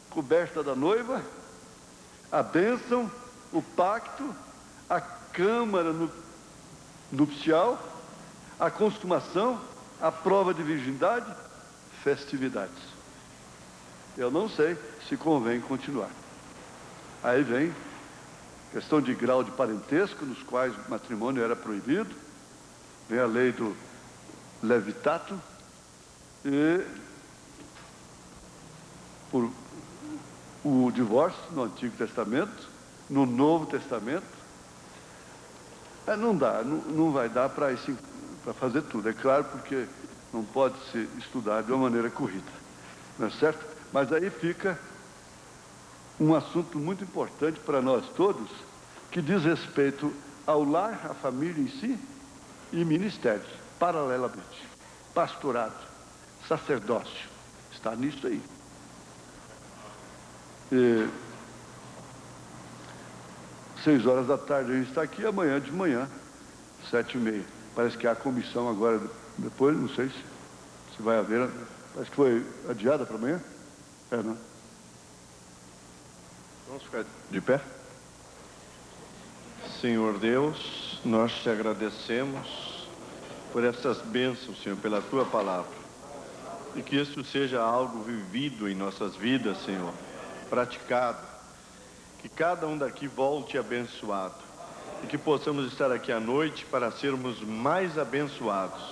coberta da noiva, a bênção, o pacto, a câmara nupcial, a consumação, a prova de virgindade, festividades. Eu não sei se convém continuar. Aí vem questão de grau de parentesco, nos quais o matrimônio era proibido, vem a lei do levitato, e por o divórcio no Antigo Testamento, no Novo Testamento. Não dá, não vai dar para fazer tudo, é claro, porque não pode se estudar de uma maneira corrida, não é certo? Mas aí fica um assunto muito importante para nós todos, que diz respeito ao lar, à família em si, e ministérios, paralelamente. Pastorado, sacerdócio, está nisso aí. 6 horas da tarde a gente está aqui, amanhã de manhã, 7h30. Parece que há comissão agora, depois, não sei se vai haver, parece que foi adiada para amanhã. Não? Vamos ficar de pé? Senhor Deus, nós te agradecemos por essas bênçãos, Senhor, pela tua palavra. E que isso seja algo vivido em nossas vidas, Senhor, praticado. Que cada um daqui volte abençoado. E que possamos estar aqui à noite para sermos mais abençoados.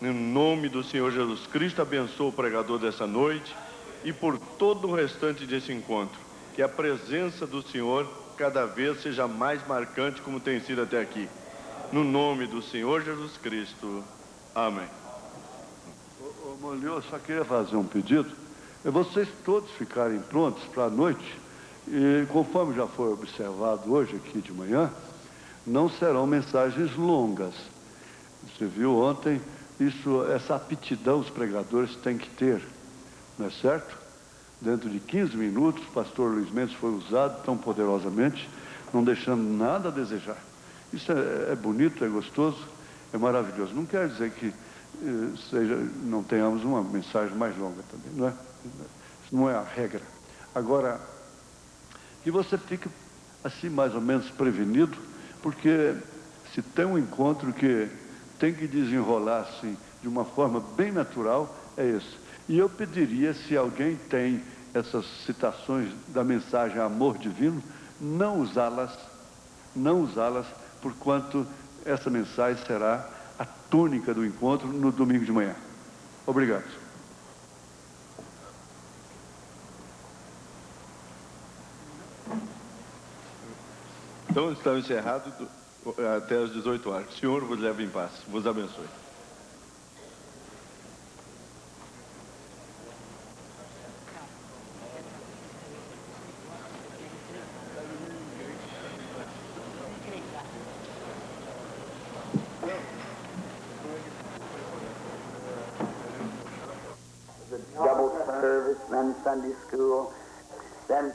Em nome do Senhor Jesus Cristo, abençoa o pregador dessa noite e por todo o restante desse encontro. Que a presença do Senhor cada vez seja mais marcante, como tem sido até aqui. No nome do Senhor Jesus Cristo. Amém. Molho, eu só queria fazer um pedido. É vocês todos ficarem prontos para a noite. E conforme já foi observado hoje aqui de manhã, não serão mensagens longas. Você viu ontem, essa aptidão os pregadores têm que ter, não é certo? Dentro de 15 minutos, o pastor Luiz Mendes foi usado tão poderosamente, não deixando nada a desejar. Isso é bonito, é gostoso, é maravilhoso. Não quer dizer que não tenhamos uma mensagem mais longa também, não é? Isso não é a regra. Agora, que você fique assim mais ou menos prevenido, porque se tem um encontro que tem que desenrolar assim de uma forma bem natural, é esse. E eu pediria, se alguém tem essas citações da mensagem Amor Divino, não usá-las, porquanto essa mensagem será a tônica do encontro no domingo de manhã. Obrigado. Então, está encerrado até às 18 horas. O Senhor vos leve em paz. Vos abençoe. Double service, then Sunday school, then